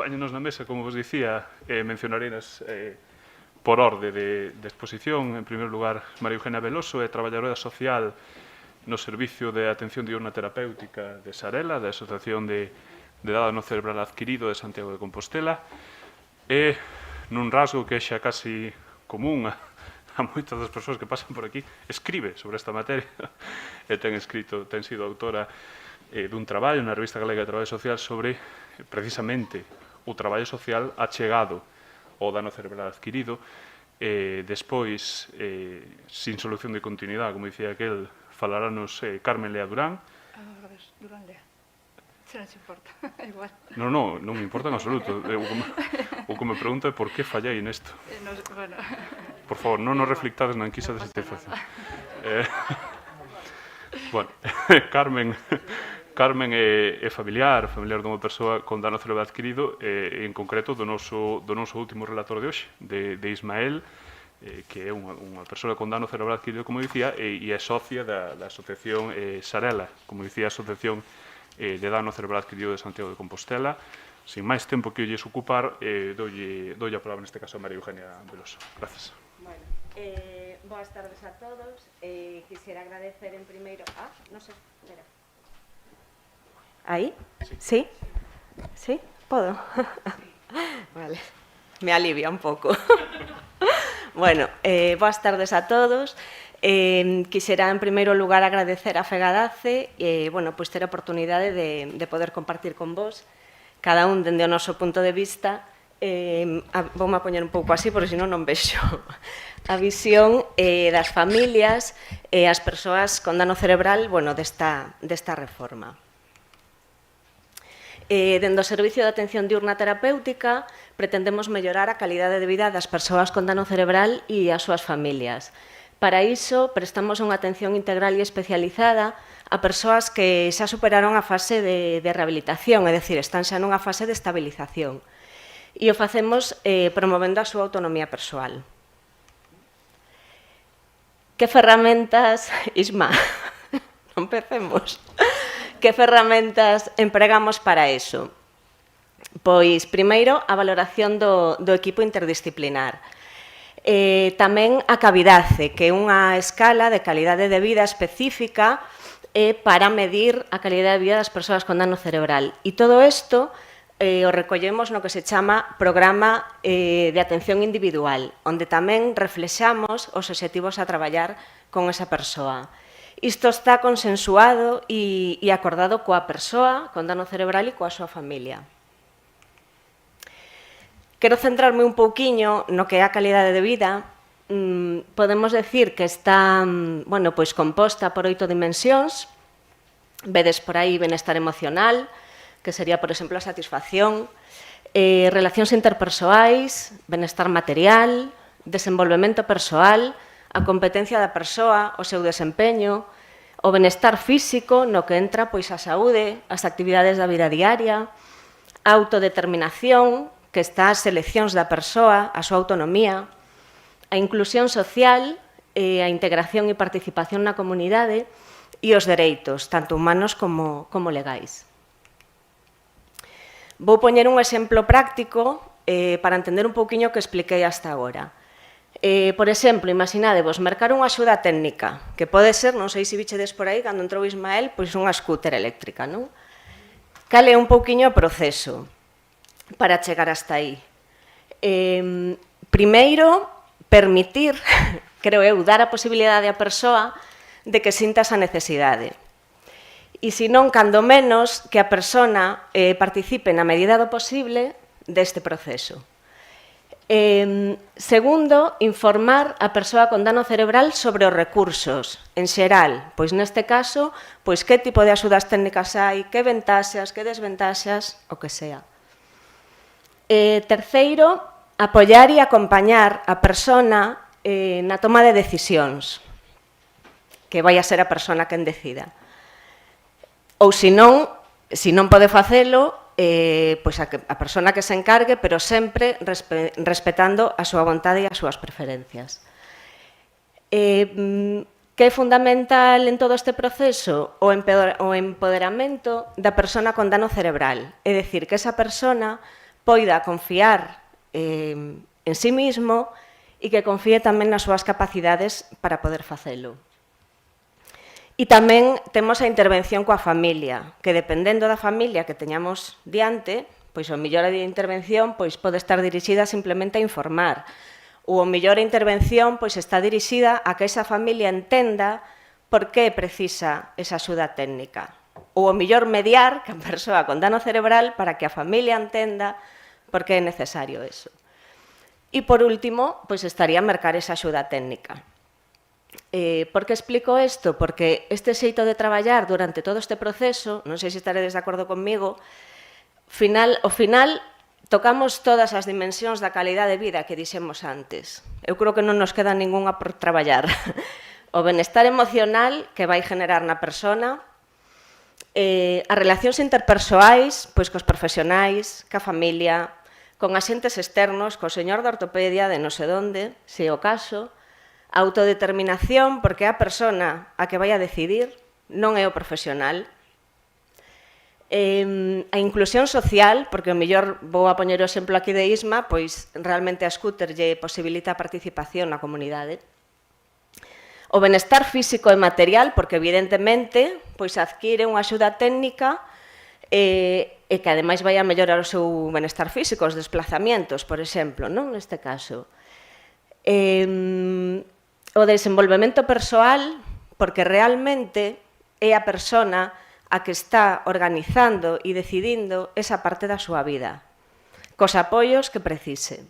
acompáñenos na mesa, como vos dicía, mencionarenas por orde de exposición. En primeiro lugar, María Eugenia Veloso é traballadora social no Servicio de Atención Diurna Terapéutica de Sarela, da Asociación de Dano Cerebral Adquirido de Santiago de Compostela, e nun rasgo que é xa casi común a moitas das persoas que pasan por aquí, escribe sobre esta materia e ten sido autora dun traballo na Revista Galega de Traballo Social sobre precisamente o traballo social achegado ao dano cerebral adquirido. Despois, sin solución de continuidade, como dicía aquel, falarános Carmen Lea Durán. Durán Lea. Se non se importa, igual. Non me importa en absoluto. O que me pregunto é por que fallei nesto. Bueno. Por favor, non nos reflictades na enquisa de satisfacción. Bueno, Carmen é familiar dunha persoa con dano cerebral adquirido, en concreto do noso último relator de hoxe, de Ismael, que é unha persoa con dano cerebral adquirido, como dicía, e é socia da asociación Sarela, como dicía, a Asociación de Dano Cerebral Adquirido de Santiago de Compostela. Sin máis tempo que olles ocupar, doulle a palabra neste caso a María Eugenia Veloso. Gracias. Bueno, boas tardes a todos. Quisiera agradecer en primeiro... non sei, espera. ¿Ahí? ¿Sí? ¿Sí? ¿Puedo? Vale, me alivia un pouco. Bueno, boas tardes a todos. Quixera, en primeiro lugar, agradecer a Fegadace e, bueno, pois ter a oportunidade de poder compartir con vos, cada un dende o noso punto de vista. Voume a poñer un pouco así, porque senón non vexo a visión das familias e as persoas con dano cerebral, bueno, desta reforma. Dende o Servicio de Atención Diurna Terapéutica pretendemos mellorar a calidade de vida das persoas con dano cerebral e as súas familias. Para iso, prestamos unha atención integral e especializada a persoas que xa superaron a fase de rehabilitación, é dicir, están xa nunha fase de estabilización. E o facemos promovendo a súa autonomía persoal. Que ferramentas, Isma, non empecemos, que ferramentas empregamos para iso? Pois, primeiro, a valoración do equipo interdisciplinar. Tamén a Cavidace, que é unha escala de calidade de vida específica para medir a calidade de vida das persoas con dano cerebral. E todo isto o recollemos no que se chama Programa de Atención Individual, onde tamén reflexamos os obxectivos a traballar con esa persoa. Isto está consensuado e acordado coa persoa con dano cerebral e coa súa familia. Quero centrarme un pouquiño no que é a calidade de vida. Podemos decir que está composta por 8 dimensións. Vedes por aí benestar emocional, que sería, por exemplo, a satisfacción, relacións interpersoais, benestar material, desenvolvemento persoal, a competencia da persoa, o seu desempeño, o benestar físico, no que entra pois a saúde, as actividades da vida diaria, a autodeterminación, que está as seleccións da persoa, a súa autonomía, a inclusión social, a integración e participación na comunidade e os dereitos, tanto humanos como legais. Vou poñer un exemplo práctico para entender un pouquiño o que expliquei hasta agora. Por exemplo, imaginadevos mercar unha axuda técnica, que pode ser, non sei se bichedes por aí, cando entrou Ismael, pois unha scooter eléctrica, non? Cal é un pouquiño o proceso para chegar hasta aí? Primeiro, permitir, creo eu, dar a posibilidade á persoa de que sinta esa necesidade. E se non, cando menos, que a persona participe na medida do posible deste proceso. Segundo, informar a persoa con dano cerebral sobre os recursos, en xeral, pois neste caso, pois que tipo de axudas técnicas hai, que ventaxas, que desventaxas, o que sea. Terceiro, apoiar e acompañar a persona na toma de decisións, que vai a ser a persona quen decida. Ou se non pode facelo, pois a persona que se encargue, pero sempre respetando a súa vontade e as súas preferencias. Que é fundamental en todo este proceso? O empoderamento da persona con dano cerebral. É dicir, que esa persona poida confiar en sí mismo e que confíe tamén nas súas capacidades para poder facelo. E tamén temos a intervención coa familia, que dependendo da familia que teñamos diante, pois o mellor a intervención pois pode estar dirixida simplemente a informar, ou o mellor a intervención pois está dirixida a que esa familia entenda por que precisa esa axuda técnica. Ou o mellor mediar que a persoa con dano cerebral para que a familia entenda por que é necesario eso. E, por último, pois estaría mercar esa axuda técnica. Por que explico isto? Porque este xeito de traballar durante todo este proceso, non sei se estaredes de acordo comigo, ao final tocamos todas as dimensións da calidade de vida que dixemos antes. Eu creo que non nos queda ningunha por traballar. O benestar emocional que vai generar na persona, as relacións interpersoais, pois cos profesionais, ca familia, con axentes externos, co señor da ortopedia de non sei onde, se é o caso, a autodeterminación, porque é a persona a que vai a decidir, non é o profesional. A inclusión social, porque o mellor vou a poñer o exemplo aquí de Isma, pois realmente a Scooter lle posibilita a participación na comunidade. O benestar físico e material, porque evidentemente pois adquire unha axuda técnica e que ademais vai a mellorar o seu benestar físico, os desplazamientos, por exemplo, non neste caso. O desenvolvemento persoal, porque realmente é a persona a que está organizando e decidindo esa parte da súa vida, cos apoios que precise.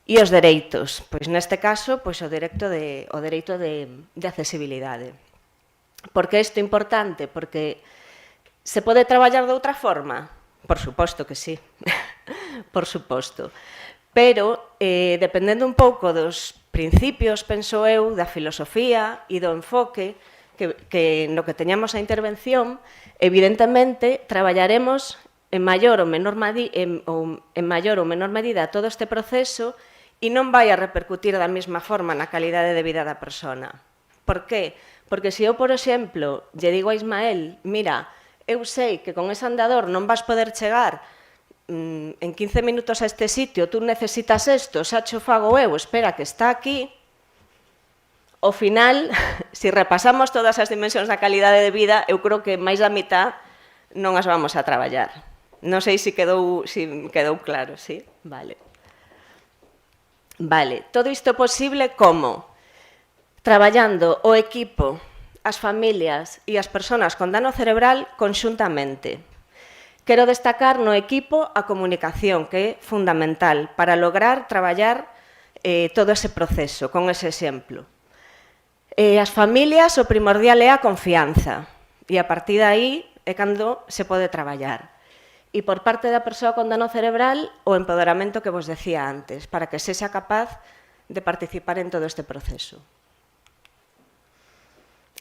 E os dereitos, pois neste caso, pois o dereito de accesibilidade. Por que isto é importante? Porque se pode traballar de outra forma? Por suposto que sí, por suposto. Pero, dependendo un pouco dos principios, penso eu, da filosofía e do enfoque que no que teñamos a intervención, evidentemente, traballaremos en maior ou menor medida todo este proceso e non vai a repercutir da mesma forma na calidade de vida da persona. Por qué? Porque se eu, por exemplo, lle digo a Ismael, mira, eu sei que con ese andador non vas poder chegar en 15 minutos a este sitio, tú necesitas isto, xa cho fago eu, espera que está aquí. Ao final, se repasamos todas as dimensións da calidade de vida, eu creo que máis da mitad non as vamos a traballar. Non sei se quedou claro, sí? Vale. Vale, todo isto é posible como? Traballando o equipo, as familias e as persoas con dano cerebral conxuntamente. Quero destacar no equipo a comunicación, que é fundamental para lograr traballar todo ese proceso, con ese exemplo. As familias, o primordial é a confianza, e a partir de aí é cando se pode traballar. E por parte da persoa con dano cerebral, o empoderamento que vos decía antes, para que sexa capaz de participar en todo este proceso.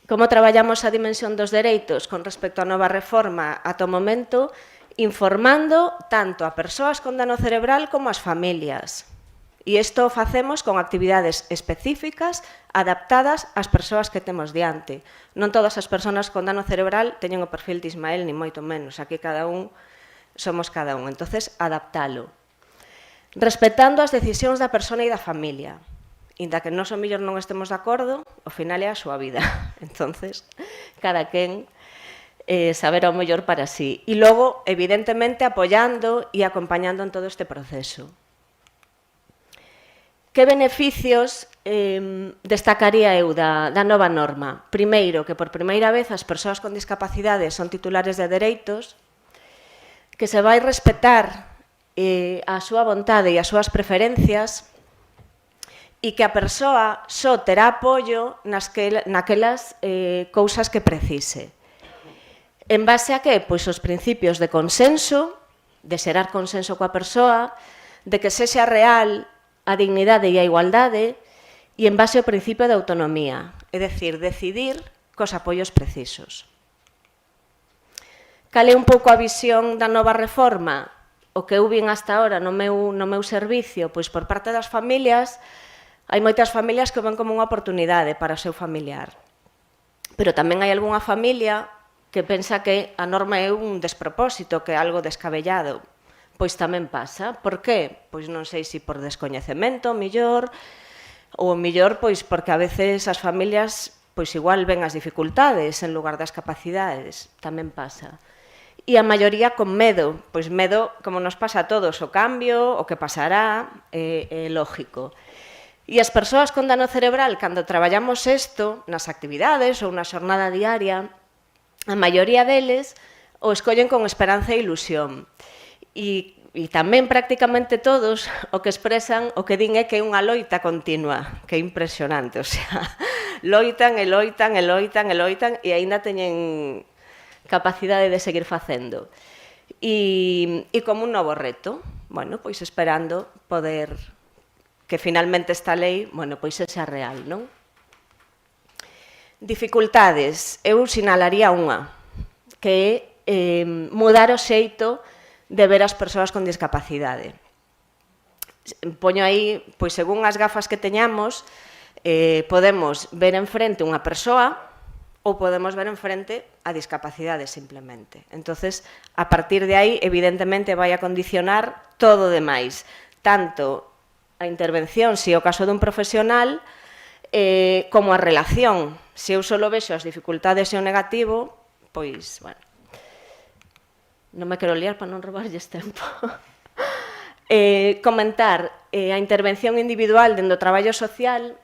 Como traballamos a dimensión dos dereitos con respecto á nova reforma ata o momento? Informando tanto a persoas con dano cerebral como as familias. E isto o facemos con actividades específicas adaptadas ás persoas que temos diante. Non todas as persoas con dano cerebral teñen o perfil de Ismael, ni moito menos. Aquí cada un somos cada un. Entonces, adaptalo. Respetando as decisións da persona e da familia. Inda que nós o mellor non estemos de acordo, ao final é a súa vida. Entonces, cada quen saber o mellor para sí. E logo, evidentemente, apoiando e acompañando en todo este proceso. Que beneficios destacaría eu da nova norma? Primeiro, que por primeira vez as persoas con discapacidade son titulares de dereitos, que se vai respetar a súa vontade e as súas preferencias, e que a persoa só terá apoio naquelas cousas que precise. En base a que? Pois os principios de consenso, de xerar consenso coa persoa, de que sexa real a dignidade e a igualdade, e en base ao principio de autonomía, é dicir, decidir cos apoios precisos. Cal é un pouco a visión da nova reforma? O que eu vin hasta ahora no meu servicio, pois por parte das familias, hai moitas familias que o ven como unha oportunidade para o seu familiar. Pero tamén hai algunha familia que pensa que a norma é un despropósito, que é algo descabellado. pois tamén pasa. Por qué? Pois non sei se por descoñecemento, millor, ou millor pois porque a veces as familias pois igual ven as dificultades en lugar das capacidades, tamén pasa. E a maioría con medo, pois medo, como nos pasa a todos, o cambio, o que pasará, é lógico. E as persoas con dano cerebral, cando traballamos isto nas actividades ou na xornada diaria, a maioría deles o escollen con esperanza e ilusión. E tamén prácticamente todos o que expresan, o que din é que é unha loita continua, que é impresionante, o sea, loitan e loitan e loitan e loitan e aínda teñen capacidade de seguir facendo. E como un novo reto, bueno, pois esperando poder que finalmente esta lei, bueno, pois sexa real, non? Dificultades, eu sinalaría unha, que é mudar o xeito de ver as persoas con discapacidade. Poño aí, pois según as gafas que teñamos, podemos ver enfrente unha persoa ou podemos ver enfrente a discapacidade simplemente. Entonces, a partir de aí, evidentemente, vai a condicionar todo o demais, tanto a intervención, se é o caso dun profesional, como a relación. Se eu só vexo as dificultades e o negativo, pois, bueno, non me quero liar para non robarlles tempo. Comentar a intervención individual dentro do traballo social.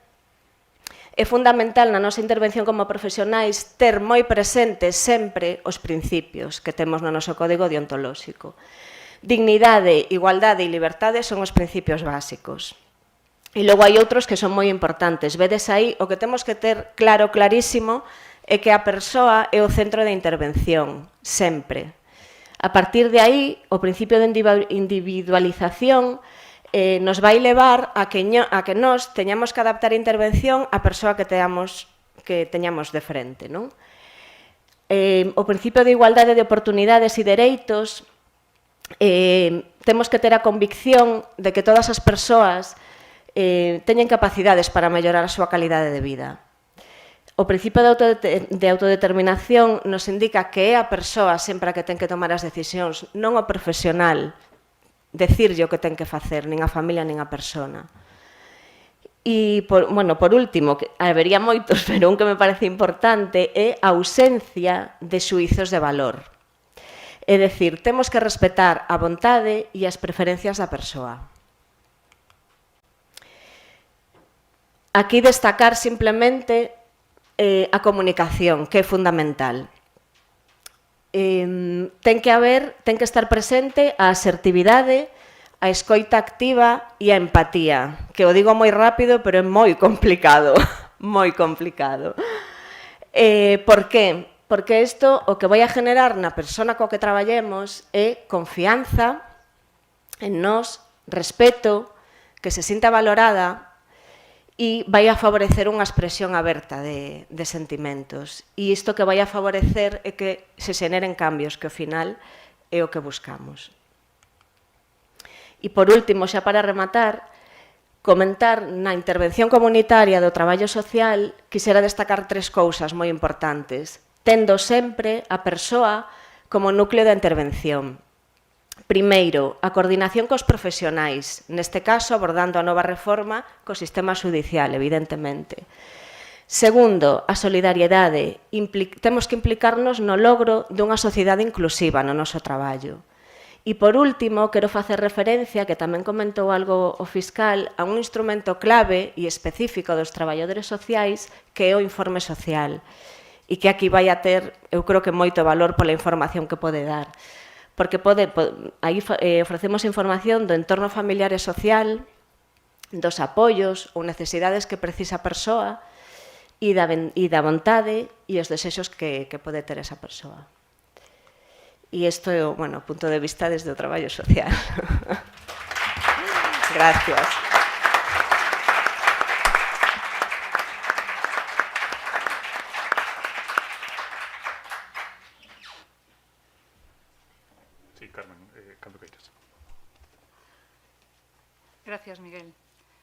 É fundamental na nosa intervención como profesionais ter moi presentes sempre os principios que temos no noso código deontolóxico. Dignidade, igualdade e liberdade son os principios básicos. E logo hai outros que son moi importantes. Vedes aí, o que temos que ter claro, clarísimo, é que a persoa é o centro de intervención, sempre. A partir de aí, o principio de individualización nos vai levar a que nós teñamos que adaptar a intervención á persoa que teñamos de frente, non? O principio de igualdade de oportunidades e dereitos, temos que ter a convicción de que todas as persoas teñen capacidades para mellorar a súa calidade de vida. O principio de autodeterminación nos indica que é a persoa sempre a que ten que tomar as decisións, non o profesional, decirlle o que ten que facer, nin a familia nin a persona. E, por último, habería moitos, pero un que me parece importante é a ausencia de xuizos de valor. É dicir, temos que respetar a vontade e as preferencias da persoa. Aquí destacar simplemente a comunicación, que é fundamental. Ten que estar presente a asertividade, a escoita activa e a empatía, que o digo moi rápido, pero é moi complicado, moi complicado. Por qué? Porque isto o que vai a generar na persona coa que traballemos é confianza en nós, respeto, que se sinta valorada, e vai a favorecer unha expresión aberta de sentimentos. E isto que vai a favorecer é que se xeneren cambios, que ao final é o que buscamos. E por último, xa para rematar, comentar na intervención comunitaria do traballo social, quixera destacar 3 cousas moi importantes, tendo sempre a persoa como núcleo da intervención. Primeiro, a coordinación cos profesionais, neste caso abordando a nova reforma co sistema xudicial, evidentemente. Segundo, a solidariedade. Temos que implicarnos no logro dunha sociedade inclusiva no noso traballo. E, por último, quero facer referencia, que tamén comentou algo o fiscal, a un instrumento clave e específico dos traballadores sociais, que é o informe social. E que aquí vai a ter, eu creo que moito valor pola información que pode dar. Porque aí ofrecemos información do entorno familiar e social, dos apoios ou necesidades que precisa a persoa e da vontade e os desexos que pode ter esa persoa. E isto é o punto de vista desde o traballo social. Gracias. Gracias, Miguel.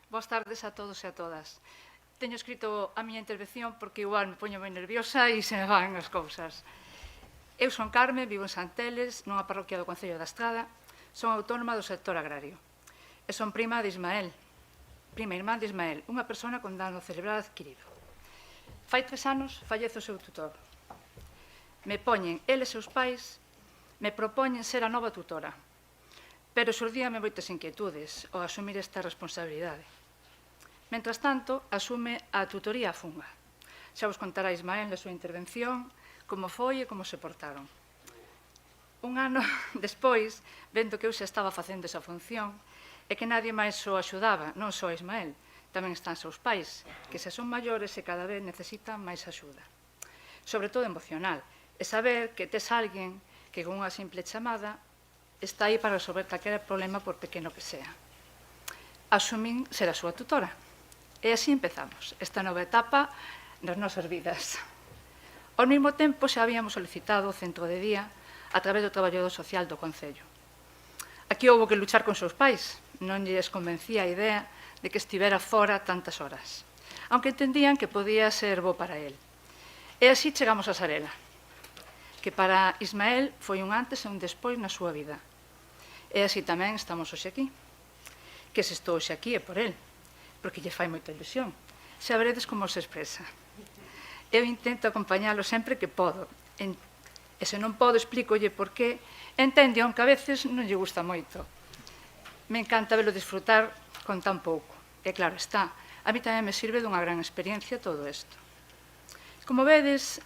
Boas tardes a todos e a todas. Teño escrito a miña intervención porque igual me poño moi nerviosa e se me van as cousas. Eu son Carme, vivo en Santeles, nunha parroquia do Concello da Estrada. Son autónoma do sector agrario e son prima irmá de Ismael, unha persona con dano cerebral adquirido. Fai 3 anos fallece o seu tutor. Me poñen eles e os pais, me propoñen ser a nova tutora, pero xurdíame moitas inquietudes ao asumir esta responsabilidade. Mentras tanto, asume a tutoría a Funga. Xa vos contará Ismael na súa intervención como foi e como se portaron. Un ano despois, vendo que eu xa estaba facendo esa función e que nadie máis o axudaba, non só Ismael, tamén están seus pais, que xa son maiores e cada vez necesitan máis axuda. Sobre todo emocional, e saber que tes alguén que con unha simple chamada está aí para resolver calquera problema por pequeno que sea. Asumín ser a súa tutora. E así empezamos esta nova etapa nas nosas vidas. Ao mesmo tempo xa habíamos solicitado o centro de día a través do traballador social do Concello. Aquí houbo que luchar con seus pais, non lles convencía a idea de que estivera fora tantas horas, aunque entendían que podía ser bo para el. E así chegamos a Sarela, que para Ismael foi un antes e un despois na súa vida. E así tamén estamos hoxe aquí. Que se estou hoxe aquí é por el, porque lle fai moita ilusión. Xa veredes como se expresa. Eu intento acompañalo sempre que podo, e se non podo explícolle por qué, entende, aunque a veces non lle gusta moito. Me encanta velo disfrutar con tan pouco. E claro está, a mí tamén me sirve dunha gran experiencia todo isto. Como vedes,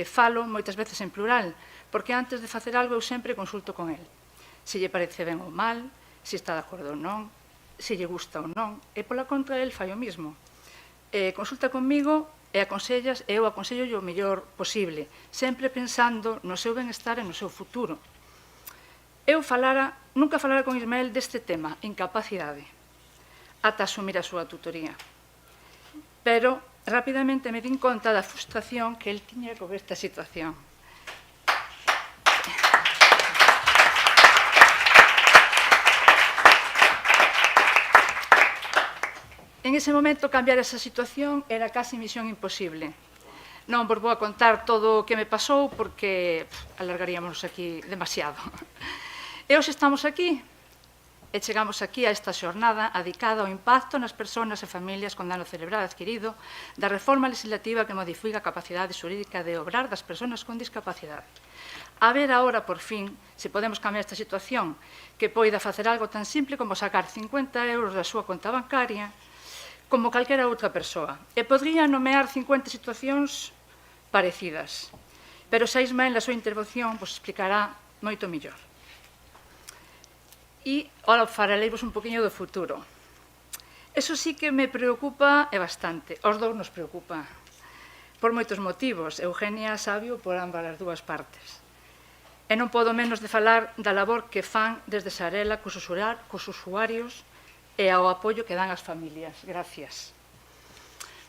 falo moitas veces en plural, porque antes de facer algo eu sempre consulto con el. Se lle parece ben ou mal, se está de acordo ou non, se lle gusta ou non, e pola contra el fai o mismo. Consulta comigo e aconsellas, e eu aconsello o mellor posible, sempre pensando no seu benestar e no seu futuro. Eu nunca falara con Ismael deste tema, incapacidade, ata asumir a súa tutoría. Pero rapidamente me din conta da frustración que el tiña con esta situación. En ese momento, cambiar esa situación era casi misión imposible. Non vos vou a contar todo o que me pasou porque alargaríamos aquí demasiado. E hoxe estamos aquí, e chegamos aquí a esta xornada adicada ao impacto nas persoas e familias con dano cerebral adquirido da reforma legislativa que modifica a capacidade xurídica de obrar das persoas con discapacidade. A ver agora, por fin, se podemos cambiar esta situación, que poida facer algo tan simple como sacar 50 euros da súa conta bancaria como calquera outra persoa. E podría nomear 50 situacións parecidas. Pero xa Ismael, na súa intervención, vos explicará moito mellor. E, ora, faraleivos un poquinho do futuro. Eso sí que me preocupa e bastante. Os dous nos preocupa. Por moitos motivos. Eugenia sabio por ambas as dúas partes. E non podo menos de falar da labor que fan desde Sarela cos usuarios e ao apoio que dan as familias. Gracias.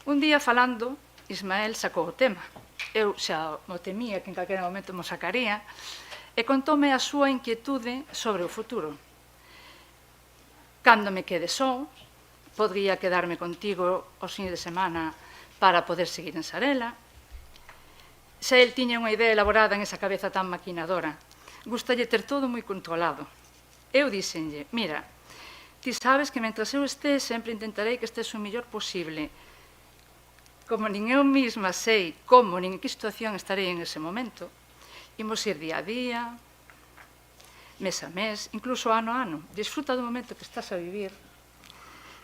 Un día falando, Ismael sacou o tema. Eu xa mo temía que en calquera momento mo sacaría e contoume a súa inquietude sobre o futuro. Cando me quede só, podría quedarme contigo os fins de semana para poder seguir en Sarela. Xa el tiña unha idea elaborada en esa cabeza tan maquinadora. Gustalle ter todo moi controlado. Eu díxenlle, mira, ti sabes que mentras eu este sempre intentarei que estés o mellor posible. Como nin eu mesma sei como nin en que situación estarei en ese momento, imos ir día a día, mes a mes, incluso ano a ano. Disfruta do momento que estás a vivir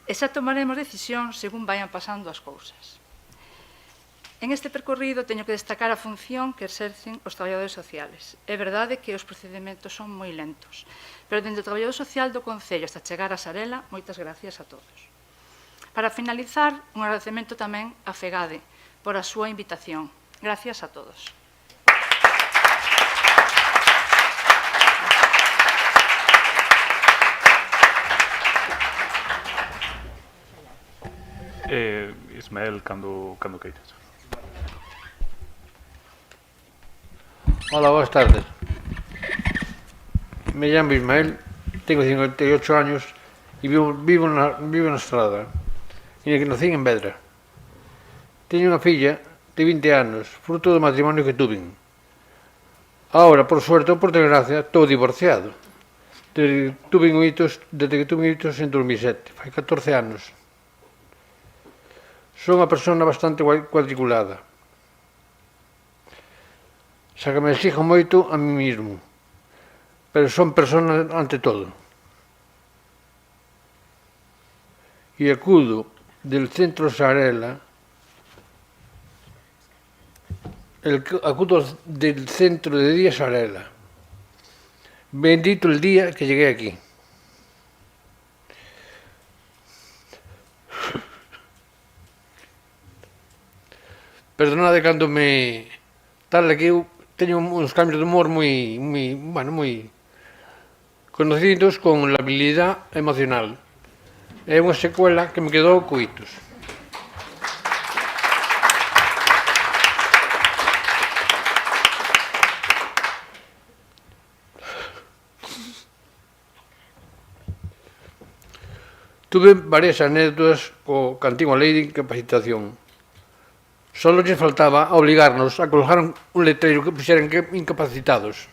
e xa tomaremos decisións según vayan pasando as cousas. En este percorrido teño que destacar a función que exercen os traballadores sociales. É verdade que os procedementos son moi lentos, pero dende o traballador social do Concello hasta chegar a Sarela, moitas gracias a todos. Para finalizar, un agradecemento tamén a FEGADE por a súa invitación. Gracias a todos. Ismael, cando queiras. Hola, boas tardes. Me llamo Ismael, tengo 58 años e vivo na estrada. E que nací en Vedra. Teño unha filla de 20 anos, fruto do matrimonio que tuven. Ahora, por suerte ou por desgracia, estou divorciado. desde que tuve oídos en 2007, fai 14 anos. Son unha persona bastante cuadriculada. Xa que me exijo moito a mí mismo, pero son persona ante todo. E acudo del centro Sarela, acudo del centro de día Sarela. Bendito el día que llegué aquí. Perdonade cando me... Tal que eu teño uns cambios de humor moi conocidos con la habilidad emocional. É unha secuela que me quedou coitos. Tuve varias anécdotas co cantigo a lei de incapacitación. Solo lles faltaba obligarnos a colgar un letreiro que puxeran que incapacitados.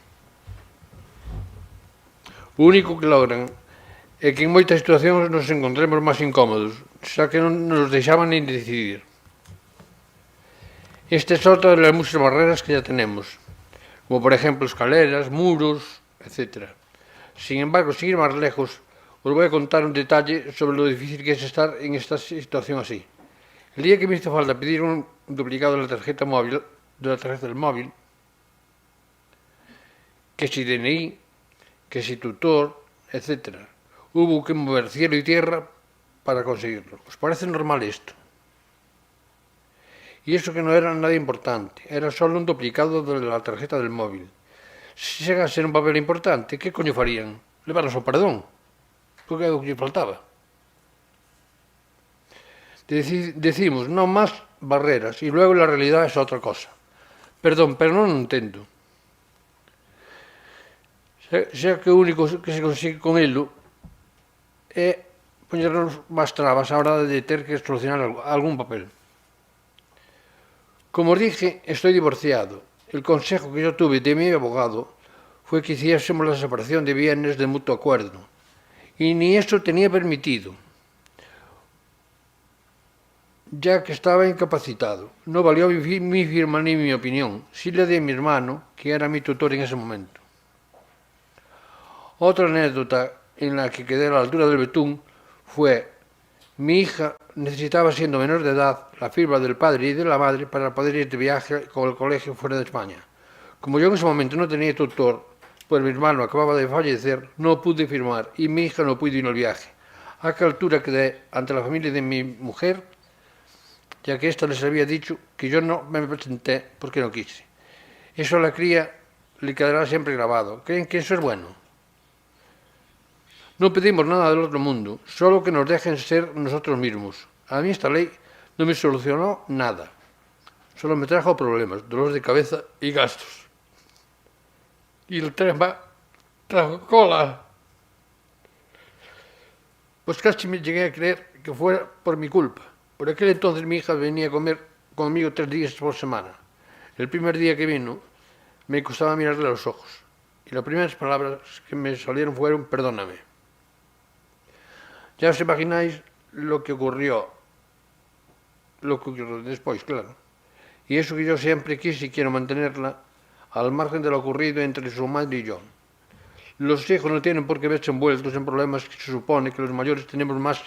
O único que logran é que en moitas situacións nos encontremos máis incómodos, xa que non nos deixaban nin decidir. Esta é outra das muchas barreras que ya tenemos, como por exemplo escaleras, muros, etc. Sin embargo, sin ir máis lejos, os voy a contar un detalle sobre lo difícil que es estar en esta situación así. El día que me hizo falta pedir un duplicado de la tarjeta del móvil, que si DNI, que si tutor, etc. Hubo que mover cielo y tierra para conseguirlo. ¿Os parece normal esto? Y eso que no era nada importante, era solo un duplicado de la tarjeta del móvil. Si llega a ser un papel importante, ¿qué coño farían? Levarnos ao perdón, porque é o que lle faltaba. Decimos, no más barreras, y luego la realidad es otra cosa. Perdón, pero non entendo. Xa que o único que se consigue con elo é poñernos máis trabas a hora de ter que solucionar algún papel. Como os dije, estoy divorciado. El consejo que yo tuve de mi abogado fue que hiciésemos la separación de bienes de mutuo acuerdo. Y ni eso tenía permitido, ya que estaba incapacitado. No valió mi firma ni mi opinión. Sí le di a mi hermano, que era mi tutor en ese momento. Otra anécdota en la que quedé a la altura del betún fue: mi hija necesitaba, siendo menor de edad, la firma del padre y de la madre para poder ir de viaje con el colegio fuera de España. Como yo en ese momento no tenía tutor, pues mi hermano acababa de fallecer, no pude firmar y mi hija no pudo ir al viaje. A qué altura quedé ante la familia de mi mujer, ya que ésta les había dicho que yo no me presenté porque no quise. Eso a la cría le quedará siempre grabado. ¿Creen que eso es bueno? No pedimos nada del otro mundo, solo que nos dejen ser nosotros mismos. A mí esta ley no me solucionó nada. Solo me trajo problemas, dolores de cabeza y gastos. Y el tren trajo cola. Pues casi me llegué a creer que fuera por mi culpa. Por aquel entonces mi hija venía a comer conmigo 3 días por semana. El primer día que vino me costaba mirarle a los ojos. Y las primeras palabras que me salieron fueron: perdóname. Ya os imagináis lo que ocurrió después, claro. Y eso que yo siempre quise y quiero mantenerla al margen de lo ocurrido entre su madre y yo. Los hijos no tienen por qué verse envueltos en problemas que se supone que los mayores tenemos más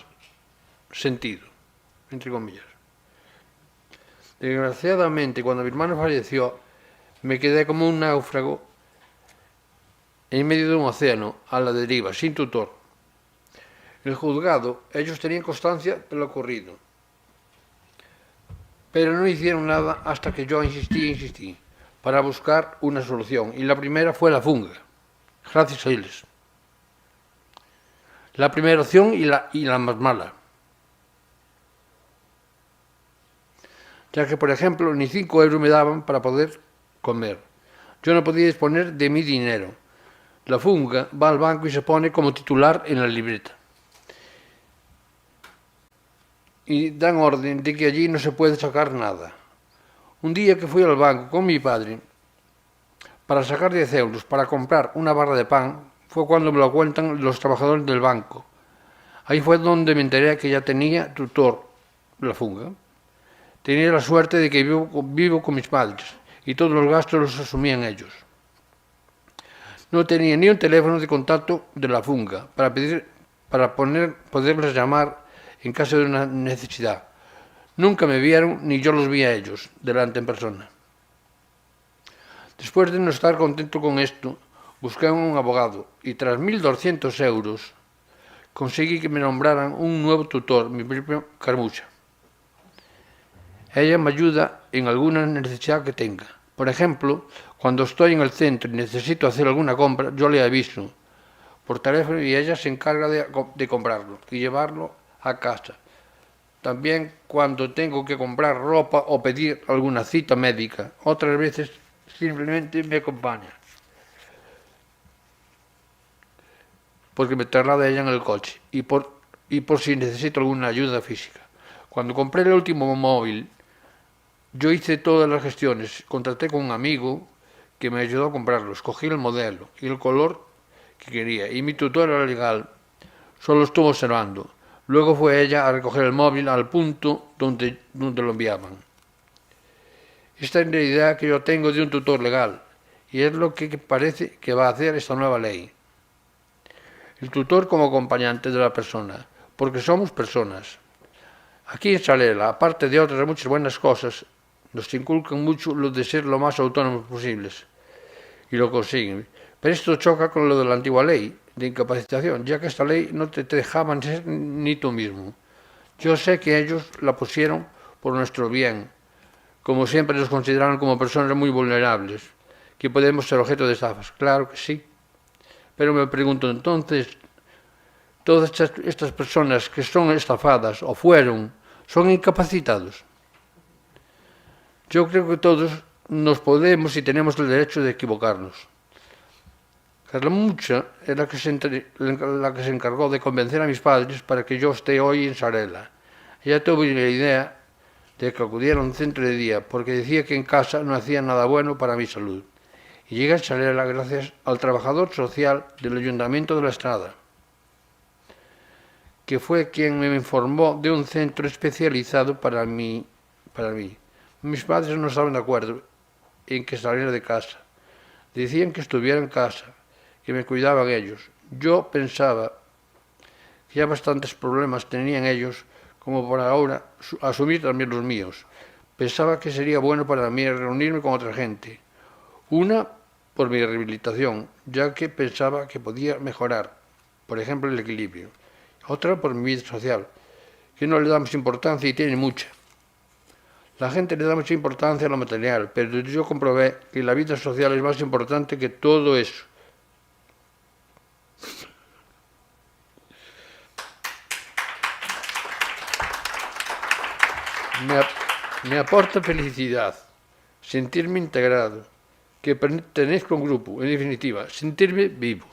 sentido, entre comillas. Desgraciadamente, cuando mi hermano falleció, me quedé como un náufrago en medio de un océano, a la deriva, sin tutor. El juzgado, ellos tenían constancia de lo ocurrido, pero no hicieron nada hasta que yo insistí para buscar una solución, y la primera fue la funga, gracias a ellos. La primera opción y la más mala, ya que, por ejemplo, ni 5 euros me daban para poder comer. Yo no podía disponer de mi dinero. La funga va al banco y se pone como titular en la libreta. Y dan orden de que allí no se puede sacar nada. Un día que fui al banco con mi padre para sacar 10 euros para comprar una barra de pan, fue cuando me lo cuentan los trabajadores del banco. Ahí fue donde me enteré que ya tenía tutor, la funga. Tenía la suerte de que vivo con mis padres y todos los gastos los asumían ellos. No tenía ni un teléfono de contacto de la funga para poderles llamar en caso de una necesidad. Nunca me vieron ni yo los vi a ellos delante en persona. Después de no estar contento con esto, busqué a un abogado y tras 1.200 euros conseguí que me nombraran un nuevo tutor, mi propia Carmucha. Ella me ayuda en alguna necesidad que tenga. Por ejemplo, cuando estoy en el centro y necesito hacer alguna compra, yo le aviso por teléfono y ella se encarga de comprarlo y llevarlo a casa. También cuando tengo que comprar ropa o pedir alguna cita médica, otras veces simplemente me acompaña, porque me traslada ella en el coche y por si necesito alguna ayuda física. Cuando compré el último móvil, yo hice todas las gestiones, contraté con un amigo que me ayudó a comprarlo, escogí el modelo y el color que quería y mi tutora legal solo estuvo observando. Luego fue ella a recoger el móvil al punto donde lo enviaban. Esta es la idea que yo tengo de un tutor legal y es lo que parece que va a hacer esta nueva ley. El tutor como acompañante de la persona, porque somos personas. Aquí en Salela, aparte de otras muchas buenas cosas, nos inculcan mucho lo de ser lo más autónomos posibles y lo consiguen. Pero esto choca con lo de la antigua ley de incapacitación, ya que esta ley no te dejaban ser ni tú mismo. Yo sé que ellos la pusieron por nuestro bien, como siempre nos consideraron como personas muy vulnerables, que podemos ser objeto de estafas. Claro que sí. Pero me pregunto entonces, todas estas personas que son estafadas o fueron, ¿son incapacitados? Yo creo que todos nos podemos y tenemos el derecho de equivocarnos. Carmucha es la que se encargó de convencer a mis padres para que yo esté hoy en Sarela. Ella tuvo la idea de que acudiera a un centro de día porque decía que en casa no hacía nada bueno para mi salud. Y llegué a Sarela gracias al trabajador social del Ayuntamiento de la Estrada, que fue quien me informó de un centro especializado para mí. Mis padres no estaban de acuerdo en que saliera de casa. Decían que estuviera en casa, que me cuidaban ellos. Yo pensaba que ya bastantes problemas tenían ellos como para ahora asumir también los míos. Pensaba que sería bueno para mí reunirme con otra gente. Una, por mi rehabilitación, ya que pensaba que podía mejorar, por ejemplo, el equilibrio. Otra, por mi vida social, que no le damos importancia y tiene mucha. La gente le da mucha importancia a lo material, pero yo comprobé que la vida social es más importante que todo eso. Me aporta felicidad, sentirme integrado, que pertenezco a un grupo, en definitiva, sentirme vivo.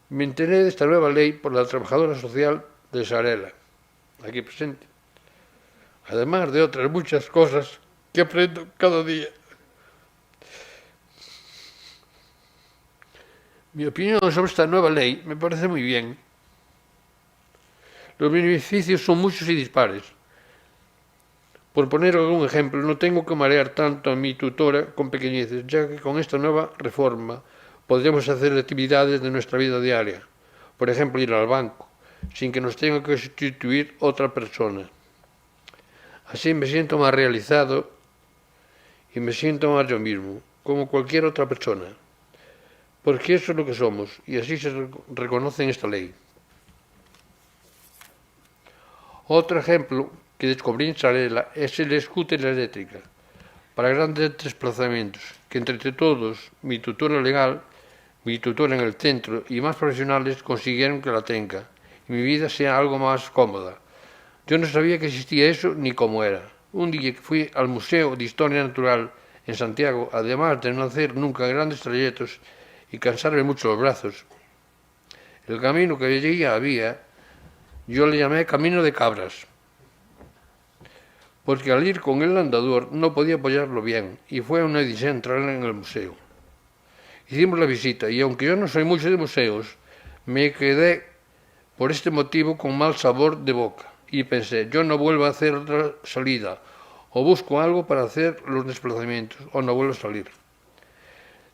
Me enteré de esta nueva ley por la trabajadora social de Sarela, aquí presente, además de otras muchas cosas que aprendo cada día. Mi opinión sobre esta nueva ley me parece muy bien. Los beneficios son muchos y dispares. Por poner algún ejemplo, no tengo que marear tanto a mi tutora con pequeñeces, ya que con esta nueva reforma podremos hacer actividades de nuestra vida diaria. Por ejemplo, ir al banco, sin que nos tenga que sustituir otra persona. Así me siento más realizado y me siento más yo mismo, como cualquier otra persona. Porque eso es lo que somos, y así se reconoce en esta ley. Otro ejemplo que descubrí en Sarela es el scooter eléctrica, para grandes desplazamientos, que entre todos, mi tutora legal, mi tutora en el centro y más profesionales consiguieron que la tenga, y mi vida sea algo más cómoda. Yo no sabía que existía eso ni cómo era. Un día que fui al Museo de Historia Natural en Santiago, además de no hacer nunca grandes trayectos y cansarme mucho los brazos, el camino que allí había, yo le llamé Camino de Cabras, porque al ir con el andador no podía apoyarlo bien y fue una odisea entrar en el museo. Hicimos la visita y aunque yo no soy mucho de museos, me quedé por este motivo con mal sabor de boca y pensé, yo no vuelvo a hacer otra salida, o busco algo para hacer los desplazamientos, o no vuelvo a salir.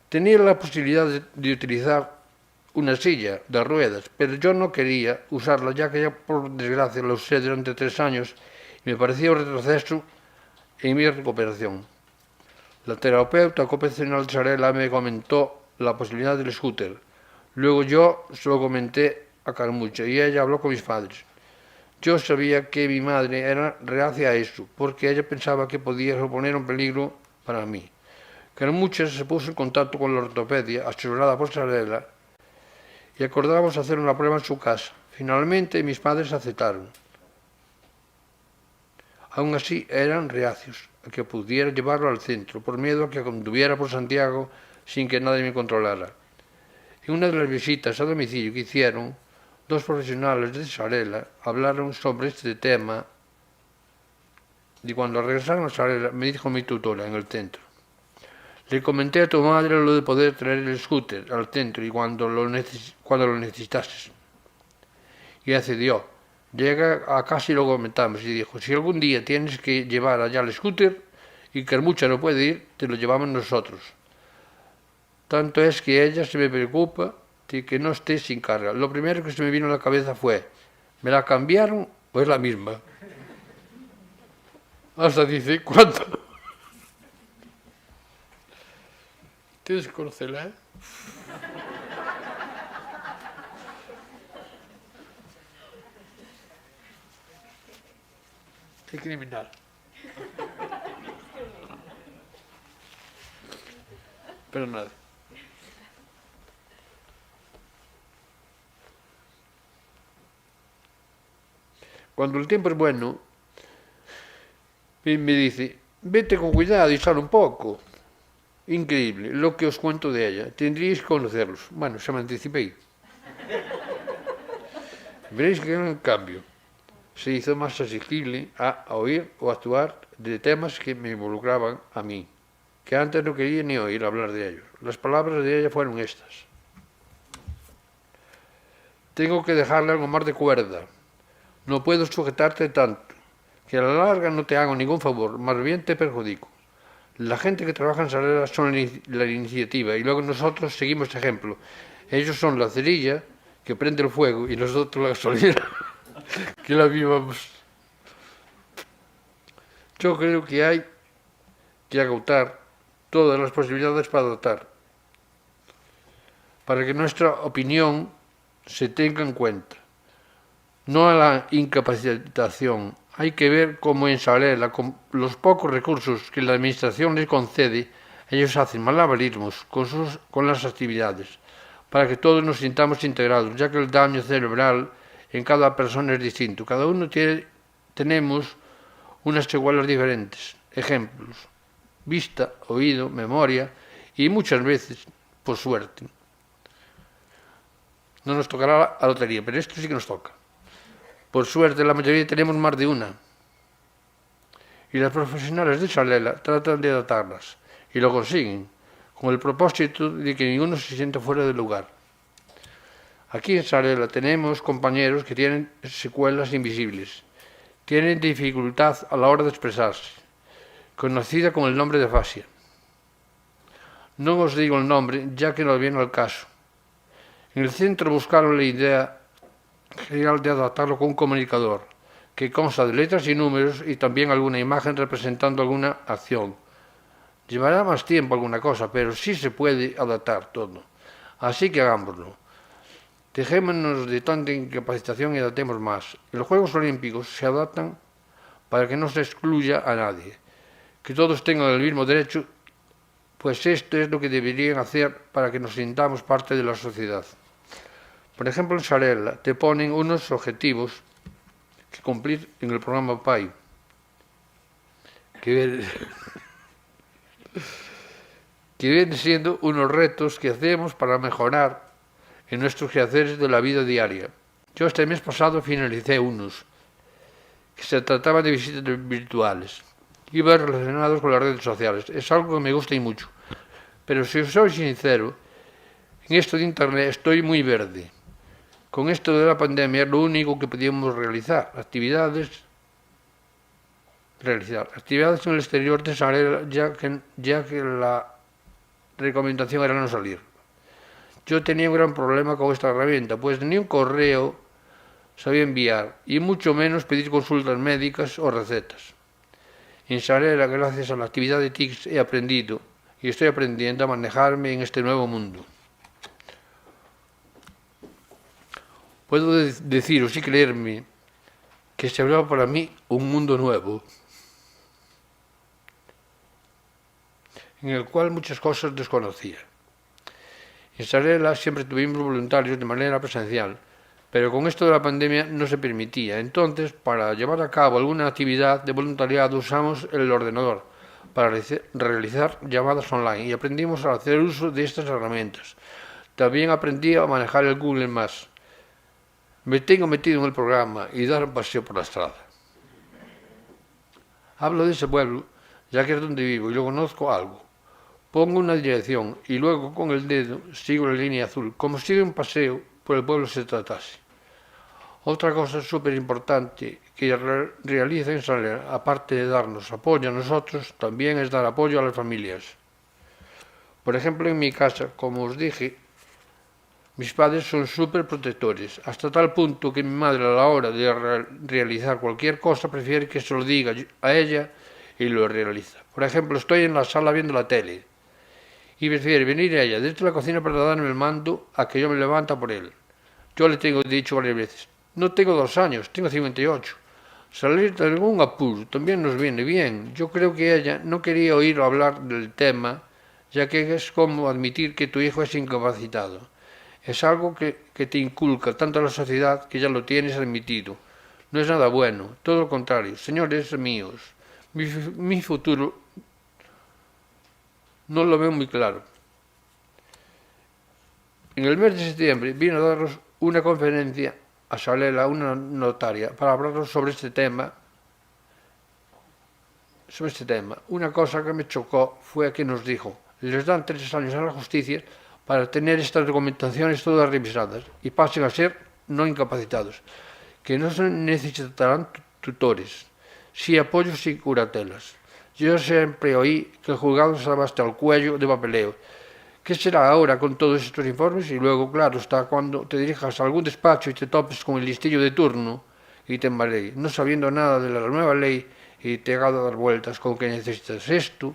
Tenía la posibilidad de utilizar una silla de ruedas, pero yo no quería usarla, ya que ya por desgracia la usé durante 3 años y me parecía un retroceso en mi recuperación. La terapeuta ocupacional de Sarela me comentó la posibilidad del scooter. Luego yo se lo comenté a Carmucha y ella habló con mis padres. Yo sabía que mi madre era reacia a eso, porque ella pensaba que podía suponer un peligro para mí. Carmucha se puso en contacto con la ortopedia, asesorada por Sarela, y acordamos hacer una prueba en su casa. Finalmente mis padres aceptaron. Aún así eran reacios a que pudiera llevarlo al centro, por miedo a que conduviera por Santiago sin que nadie me controlara. En una de las visitas a domicilio que hicieron, 2 profesionales de Sarela hablaron sobre este tema y cuando regresaron a Sarela me dijo mi tutora en el centro. Le comenté a tu madre lo de poder traer el scooter al centro y cuando lo necesitases. Y accedió. Llega a casa y lo comentamos y dijo, si algún día tienes que llevar allá el scooter y Carmucha no puede ir, te lo llevamos nosotros. Tanto es que ella se me preocupa de que no esté sin carga. Lo primero que se me vino a la cabeza fue, ¿me la cambiaron o es la misma? Hasta dice, ¿cuánto? Tienes que conocerla, ¿eh? Qué criminal. Pero nada. Cuando el tiempo es bueno, me dice, vete con cuidado y sal un poco. Increíble, lo que os cuento de ella. Tendríais que conocerlos. Bueno, se me anticipé. Veréis que en cambio se hizo más asequible a oír o actuar de temas que me involucraban a mí, que antes no quería ni oír hablar de ellos. Las palabras de ella fueron estas. Tengo que dejarle algo más de cuerda. No puedo sujetarte tanto, que a la larga no te hago ningún favor, más bien te perjudico. La gente que trabaja en Sarela son la iniciativa y luego nosotros seguimos ejemplo. Ellos son la cerilla que prende el fuego y nosotros la gasolina que la vivamos. Yo creo que hay que agotar todas las posibilidades para adoptar, para que nuestra opinión se tenga en cuenta. No a la incapacitación. Hay que ver cómo en Sarela, con los pocos recursos que la Administración les concede, ellos hacen malabarismos con las actividades, para que todos nos sintamos integrados, ya que el daño cerebral en cada persona es distinto. Cada uno tenemos unas secuelas diferentes. Ejemplos, vista, oído, memoria, y muchas veces, por suerte, no nos tocará la lotería, pero esto sí que nos toca. Por suerte, la mayoría tenemos más de una. Y las profesionales de Sarela tratan de adaptarlas, y lo consiguen, con el propósito de que ninguno se sienta fuera de lugar. Aquí en Sarela tenemos compañeros que tienen secuelas invisibles, tienen dificultad a la hora de expresarse, conocida con el nombre de afasia. No os digo el nombre, ya que no viene al caso. En el centro buscaron la idea general de adaptarlo con un comunicador, que consta de letras y números y también alguna imagen representando alguna acción. Llevará más tiempo alguna cosa, pero sí se puede adaptar todo. Así que hagámoslo. Dejémonos de tanta incapacitación y adaptemos más. Los Juegos Olímpicos se adaptan para que no se excluya a nadie, que todos tengan el mismo derecho, pues esto es lo que deberían hacer para que nos sintamos parte de la sociedad. Por ejemplo, en Sarela te ponen unos objetivos que cumplir en el programa PAI, que vienen siendo unos retos que hacemos para mejorar en nuestros quehaceres de la vida diaria. Yo este mes pasado finalicé unos, que se trataban de visitas virtuales, iban relacionados con las redes sociales. Es algo que me gusta y mucho, pero si os soy sincero, En esto de Internet estoy muy verde. Con esto de la pandemia es lo único que podíamos realizar. Actividades en el exterior de Sarela, ya que la recomendación era no salir. Yo tenía un gran problema con esta herramienta, pues ni un correo sabía enviar, y mucho menos pedir consultas médicas o recetas. En Sarela, gracias a la actividad de TICS, he aprendido y estoy aprendiendo a manejarme en este nuevo mundo. Puedo deciros y creerme que se abrió para mí un mundo nuevo, en el cual muchas cosas desconocía. En Sarela siempre tuvimos voluntarios de manera presencial, pero con esto de la pandemia no se permitía. Entonces, para llevar a cabo alguna actividad de voluntariado usamos el ordenador para realizar llamadas online y aprendimos a hacer uso de estas herramientas. También aprendí a manejar el Google Maps. Me tengo metido en el programa y dar un paseo por la estrada. Hablo de ese pueblo, ya que es donde vivo y lo conozco algo. Pongo una dirección y luego con el dedo sigo la línea azul, como si de un paseo por el pueblo se tratase. Otra cosa súper importante que realiza en Sarela, aparte de darnos apoyo a nosotros, también es dar apoyo a las familias. Por ejemplo, en mi casa, como os dije, mis padres son súper protectores, hasta tal punto que mi madre a la hora de realizar cualquier cosa prefiere que se lo diga a ella y lo realiza. Por ejemplo, estoy en la sala viendo la tele y prefiere venir ella desde la cocina para darme el mando a que yo me levanta por él. Yo le tengo dicho varias veces, no tengo 2 años, tengo 58. Salir de algún apuro también nos viene bien. Yo creo que ella no quería oír hablar del tema, ya que es como admitir que tu hijo es incapacitado. Es algo que te inculca tanto la sociedad que ya lo tienes admitido. No es nada bueno, todo lo contrario. Señores míos, mi futuro no lo veo muy claro. En el mes de septiembre vino a daros una conferencia a Sarela, una notaria, para hablaros sobre este tema. Una cosa que me chocó fue que nos dijo, les dan 3 años a la justicia para tener estas documentaciones todas revisadas y pasen a ser no incapacitados, que no se necesitarán tutores, sí apoyos y curatelas. Yo siempre oí que el juzgado estaba hasta el cuello de papeleo. ¿Qué será ahora con todos estos informes? Y luego, claro, está cuando te dirijas a algún despacho y te topes con el listillo de turno y te embarré, no sabiendo nada de la nueva ley y te haga dar vueltas con que necesitas esto,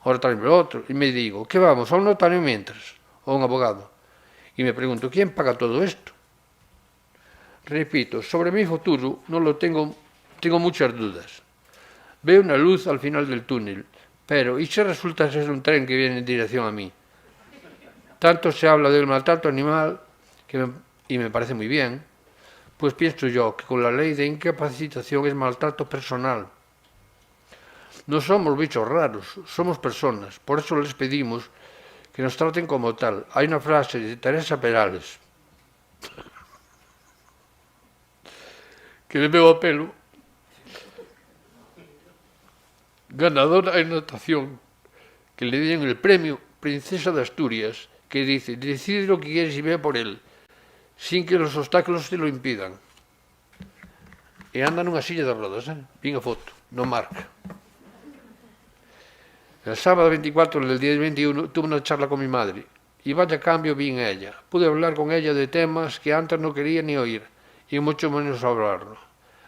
ahora también lo otro. Y me digo, ¿qué vamos? ¿A un notario mientras? ¿O a un abogado? Y me pregunto, ¿quién paga todo esto? Repito, sobre mi futuro no lo tengo muchas dudas. Veo una luz al final del túnel, pero ¿y si resulta ser un tren que viene en dirección a mí? Tanto se habla del maltrato animal, y me parece muy bien, pues pienso yo que con la ley de incapacitación es maltrato personal. No somos bichos raros, somos personas, por eso les pedimos que nos traten como tal. Hay una frase de Teresa Perales que le veo a pelo, ganadora en natación, que le dieron el premio Princesa de Asturias, que dice, decide lo que quieres y ve por él, sin que los obstáculos te lo impidan. E anda nunha silla de rodas, vin a foto, no marca. El sábado 24 del día 21 tuve una charla con mi madre, y vaya cambio vi en ella. Pude hablar con ella de temas que antes no quería ni oír, y mucho menos hablarlo.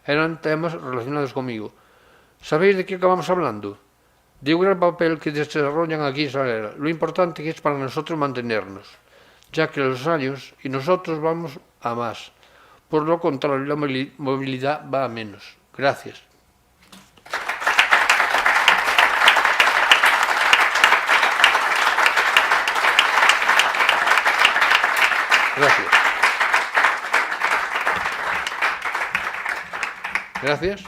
Eran temas relacionados conmigo. ¿Sabéis de qué acabamos hablando? De un gran papel que desarrollan aquí en Sarela, lo importante que es para nosotros mantenernos, ya que los años y nosotros vamos a más. Por lo contrario, la movilidad va a menos. Gracias. Gracias. Gracias.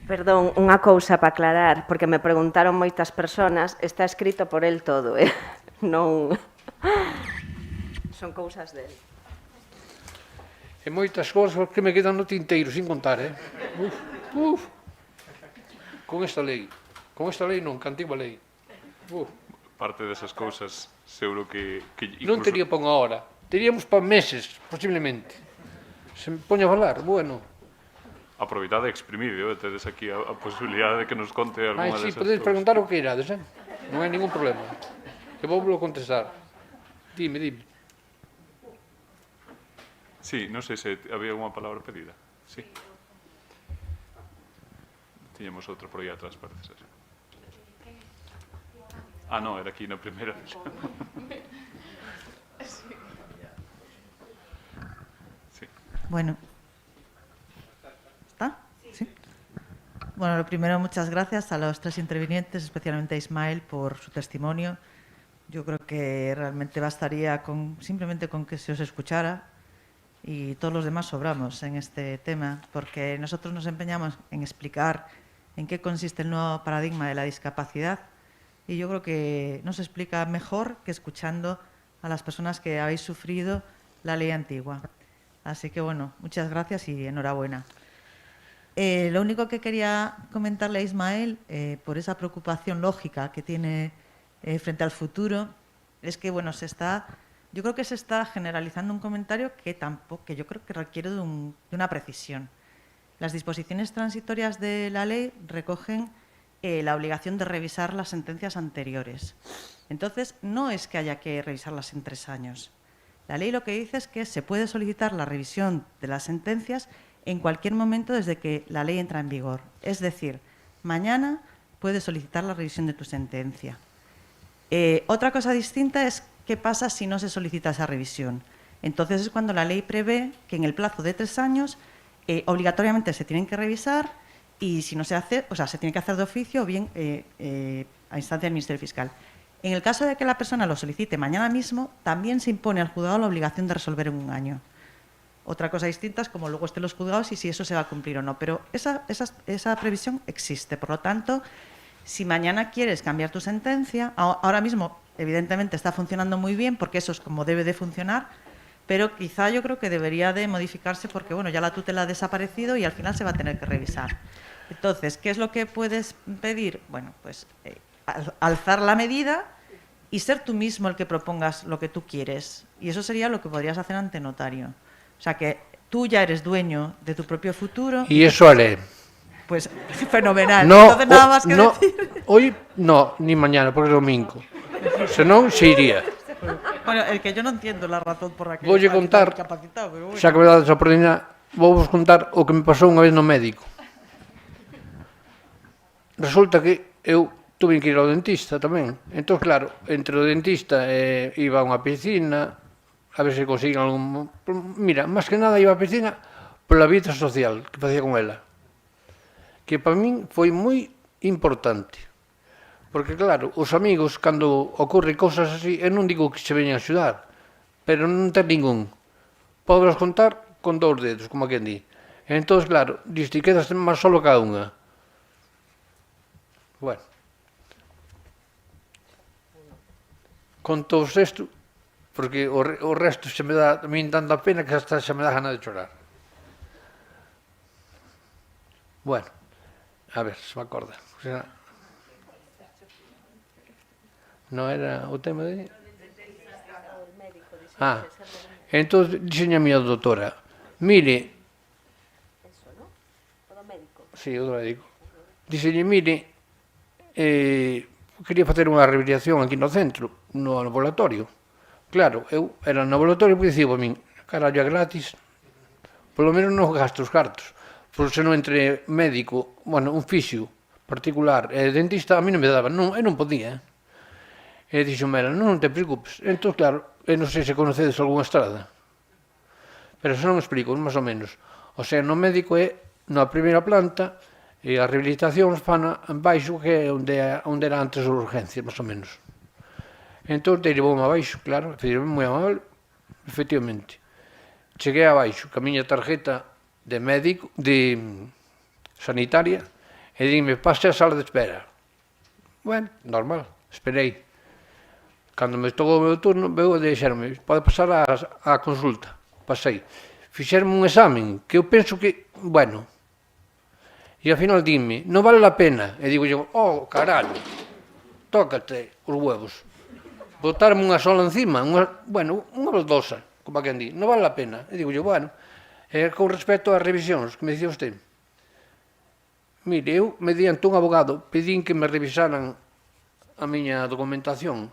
Perdón, unha cousa para aclarar, porque me preguntaron moitas persoas, está escrito por el todo, non... Son cousas del. E moitas cousas que me quedan no tinteiro, sin contar, Con esta lei non, que antigua lei. parte desas cousas seguro que Non tería para unha hora, teríamos para meses, posiblemente. Se me poño a falar, bueno. aproveitade e exprimido, tedes aquí a posibilidade de que nos conte alguna Sí, desas podedes cousas. preguntar o que irades, non hai ningún problema. Que vou contestar. Dime. Sí, non sei se había unha palabra pedida. Sí. Tiñamos outra por aí atrás, parece ser. Non, era aquí na primeira. Sí. Bueno. ¿Está? Sí. Bueno, lo primero, muchas gracias a los tres intervinientes, especialmente a Ismael, por su testimonio. Yo creo que realmente bastaría simplemente con que se os escuchara y todos los demás sobramos en este tema, porque nosotros nos empeñamos en explicar en qué consiste el nuevo paradigma de la discapacidad y yo creo que no se explica mejor que escuchando a las personas que habéis sufrido la ley antigua. Así que, bueno, muchas gracias y enhorabuena. Lo único que quería comentarle a Ismael, por esa preocupación lógica que tiene frente al futuro, es que, bueno, yo creo que se está generalizando un comentario que yo creo que requiere de una precisión. Las disposiciones transitorias de la ley recogen la obligación de revisar las sentencias anteriores. Entonces, no es que haya que revisarlas en 3 años. La ley lo que dice es que se puede solicitar la revisión de las sentencias en cualquier momento desde que la ley entra en vigor. Es decir, mañana puedes solicitar la revisión de tu sentencia. Otra cosa distinta es qué pasa si no se solicita esa revisión. Entonces es cuando la ley prevé que en el plazo de 3 años obligatoriamente se tienen que revisar y si no se hace, o sea, se tiene que hacer de oficio o bien a instancia del Ministerio Fiscal. En el caso de que la persona lo solicite mañana mismo, también se impone al juzgado la obligación de resolver en 1 año. Otra cosa distinta es como luego estén los juzgados y si eso se va a cumplir o no. Pero esa previsión existe. Por lo tanto, si mañana quieres cambiar tu sentencia, ahora mismo evidentemente está funcionando muy bien porque eso es como debe de funcionar, pero quizá yo creo que debería de modificarse porque bueno, ya la tutela ha desaparecido y al final se va a tener que revisar. Entonces, ¿qué es lo que puedes pedir? Bueno, pues alzar la medida y ser tú mismo el que propongas lo que tú quieres. Y eso sería lo que podrías hacer ante notario. O sea, que tú ya eres dueño de tu propio futuro. Y eso haré. Pues fenomenal. No, entonces nada más que decir. Hoy no, ni mañana, porque es domingo. Senón, se iría. Bueno, el que yo no entiendo la razón por la que Voulle contar, incapacitado, pero bueno. xa que me dades a oportunidade, vou contar o que me pasou unha vez no médico. Resulta que eu tuve que ir ao dentista tamén. Entón, claro, entre o dentista iba a unha piscina, a ver se consiguen algún... Mira, máis que nada iba á piscina pola vida social que facía con ela. Que para min foi moi importante. Porque, claro, os amigos, cando ocorre cousas así, eu non digo que se veñan a axudar, pero non ten ningún. Podes contar con 2 dedos, como quen di. Entón, claro, diste, quedas máis solo cada unha. Bueno. Con todo isto, porque o resto se me dá a min tanta pena que hasta se me dá gana de chorar. Bueno, a ver, se me acorda. O sea, non era o tema de... entón, dixenlle a miña doutora, mire... Sí, o do médico. Dixenlle, mire, quería facer unha rehabilitación aquí no centro, no laboratorio. Claro, eu era no laboratorio porque dicía para min, carallo, é gratis, polo menos non gasto os cartos. Porque se non entre médico, bueno, un fisio particular e dentista, a mí non me daba, eu non podía. E dixo Mela, non te preocupes. Entón, claro, eu non sei se conocedes algunha estrada. Pero se non explico, máis ou menos. O sea, no médico é na primeira planta e a rehabilitación fan baixo que é onde era antes as urgencias, máis ou menos. Entón, te levou abaixo, claro, moi amable, efectivamente. Cheguei abaixo, que a miña tarjeta de médico, de sanitaria, e dime, pase a sala de espera. Bueno, normal, esperei. Cando me tocou o meu turno, veu e deixarme, pode pasar á consulta. Pasei. Fixerme un examen, que eu penso que, bueno, e ao final dime, non vale a pena. E digo eu, oh, caralho, tócate os huevos. botarme unha sola encima, unha baldosa, como a quen di, non vale a pena. E digo yo, bueno, con respecto ás revisións, que me dicía usted, mire, eu, mediante un abogado, pedín que me revisaran a miña documentación,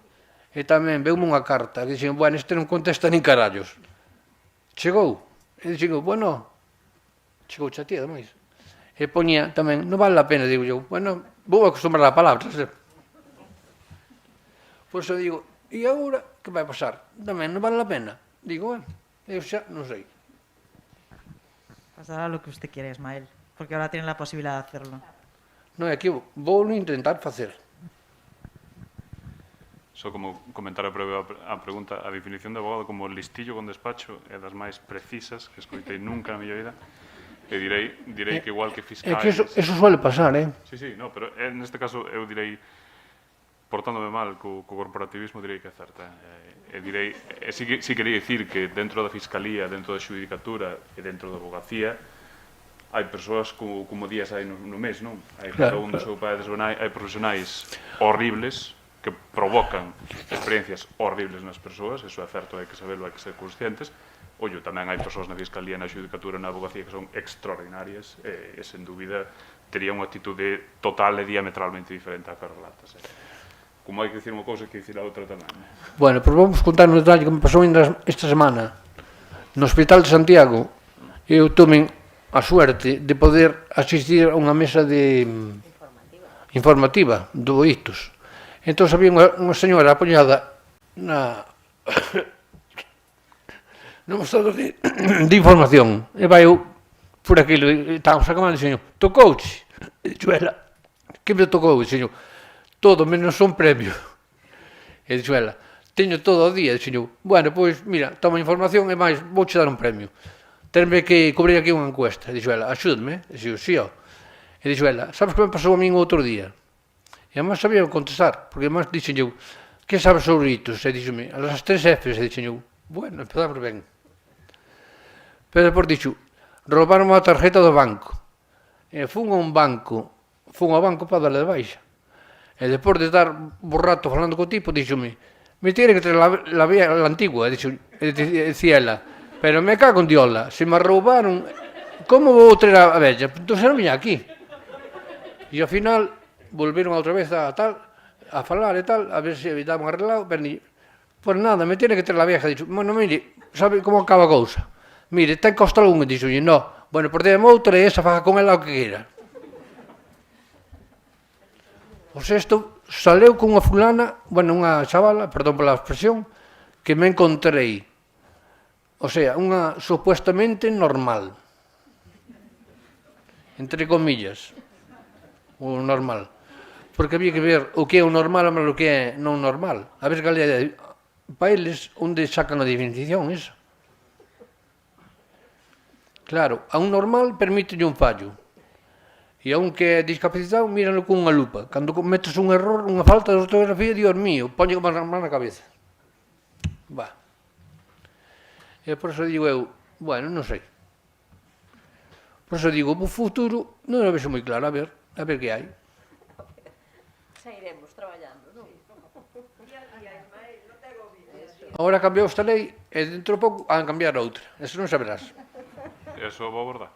e tamén veume unha carta, que dixen, bueno, este non contesta nin carallos. Chegou, e dixen, bueno, chegou xa tía, ademais. E poñía tamén, non vale a pena, digo eu, bueno, vou acostumbrar a palabras. Pois eu digo, e agora, que vai pasar? Tamén non vale a pena. Digo, bueno, eu xa non sei. Pasará lo que usted quiera, Ismael, porque ahora tiene la posibilidad de hacerlo. Non é que vou intentar facer. Só como comentar a pregunta, a definición de abogado como listillo con despacho é das máis precisas que escoitei nunca na miña vida. E direi que igual que fiscais... É que eso suele pasar, Sí, no, pero neste caso eu direi, portándome mal co corporativismo, direi que é certa. E direi, sí quería dicir que dentro da Fiscalía, dentro da xudicatura e dentro da abogacía, hai persoas como días hai no mes, non? Hai cada un do seu país, hai profesionais horribles que provocan experiencias horribles nas persoas, eso é certo, hai que saberlo, hai que ser conscientes. Ollo, tamén hai persoas na Fiscalía, na xudicatura, na abogacía que son extraordinarias e, sen dúbida, tería unha actitude total e diametralmente diferente a que relatas. Como hai que dicir unha cousa, hai que dicir a outra tamén. Bueno, pois vamos contar un detalle que me pasou esta semana. No Hospital de Santiago, eu tomei a suerte de poder asistir a unha mesa informativa do ictus. Entón había unha señora apoiada no estado de información. E vai eu por aquilo, e estábamos acabando, señor, tocouche? E dixo ela, que me tocou, señor? Todo menos un premio. E dixo ela, teño todo o día, señor. Bueno, pois, mira, toma información e máis, vouche dar un premio. Tenme que cubrir aquí unha encuesta. E dixo ela, axúdame? E dixo, sí, ó. E dixo ela, sabes que me pasou a min outro día? E además sabía contestar, porque además dixen eu, que sabes sobre itos? E dixome, a las 3 Fs, e dixen eu, bueno, empezamos ben. Pero depois dixo, roubaron a tarjeta do banco. E fun ao banco para darle de baixa. E depois de estar un rato falando co tipo, dixome, me tiene que traer la antigua, e dicía ela, pero me cago en diola, se me roubaron, como vou traer a bella? Entón non viña aquí. E ao final volveron outra vez a falar e tal, a ver se daban arreglado, pero pues nada, me tiene que traer la vieja. Dixo, bueno, mire, sabe como acaba a cousa? Mire, ten costa algún, dixo, no, bueno, por deme outra e esa faga con ela o que queira. O sexto, saleu con unha fulana, bueno, unha chavala, perdón pola expresión, que me encontrei, o sea, unha supuestamente normal, entre comillas, o normal. Porque había que ver o que é o normal e o que é non normal. A ver, galera, para eles, onde sacan a definición esa? Claro, a un normal permítelle un fallo. E a un que é discapacitado, míralo con unha lupa. Cando metes un error, unha falta de ortografía, Dios mío, ponlle como a man na cabeza. Va. E por eso digo eu, bueno, non sei. Por eso digo, o futuro non o vexo moi claro, a ver que hai. Xa iremos traballando, non? Agora cambiou esta lei e dentro de pouco van cambiar outra. Eso non saberás. Eso vou abordar.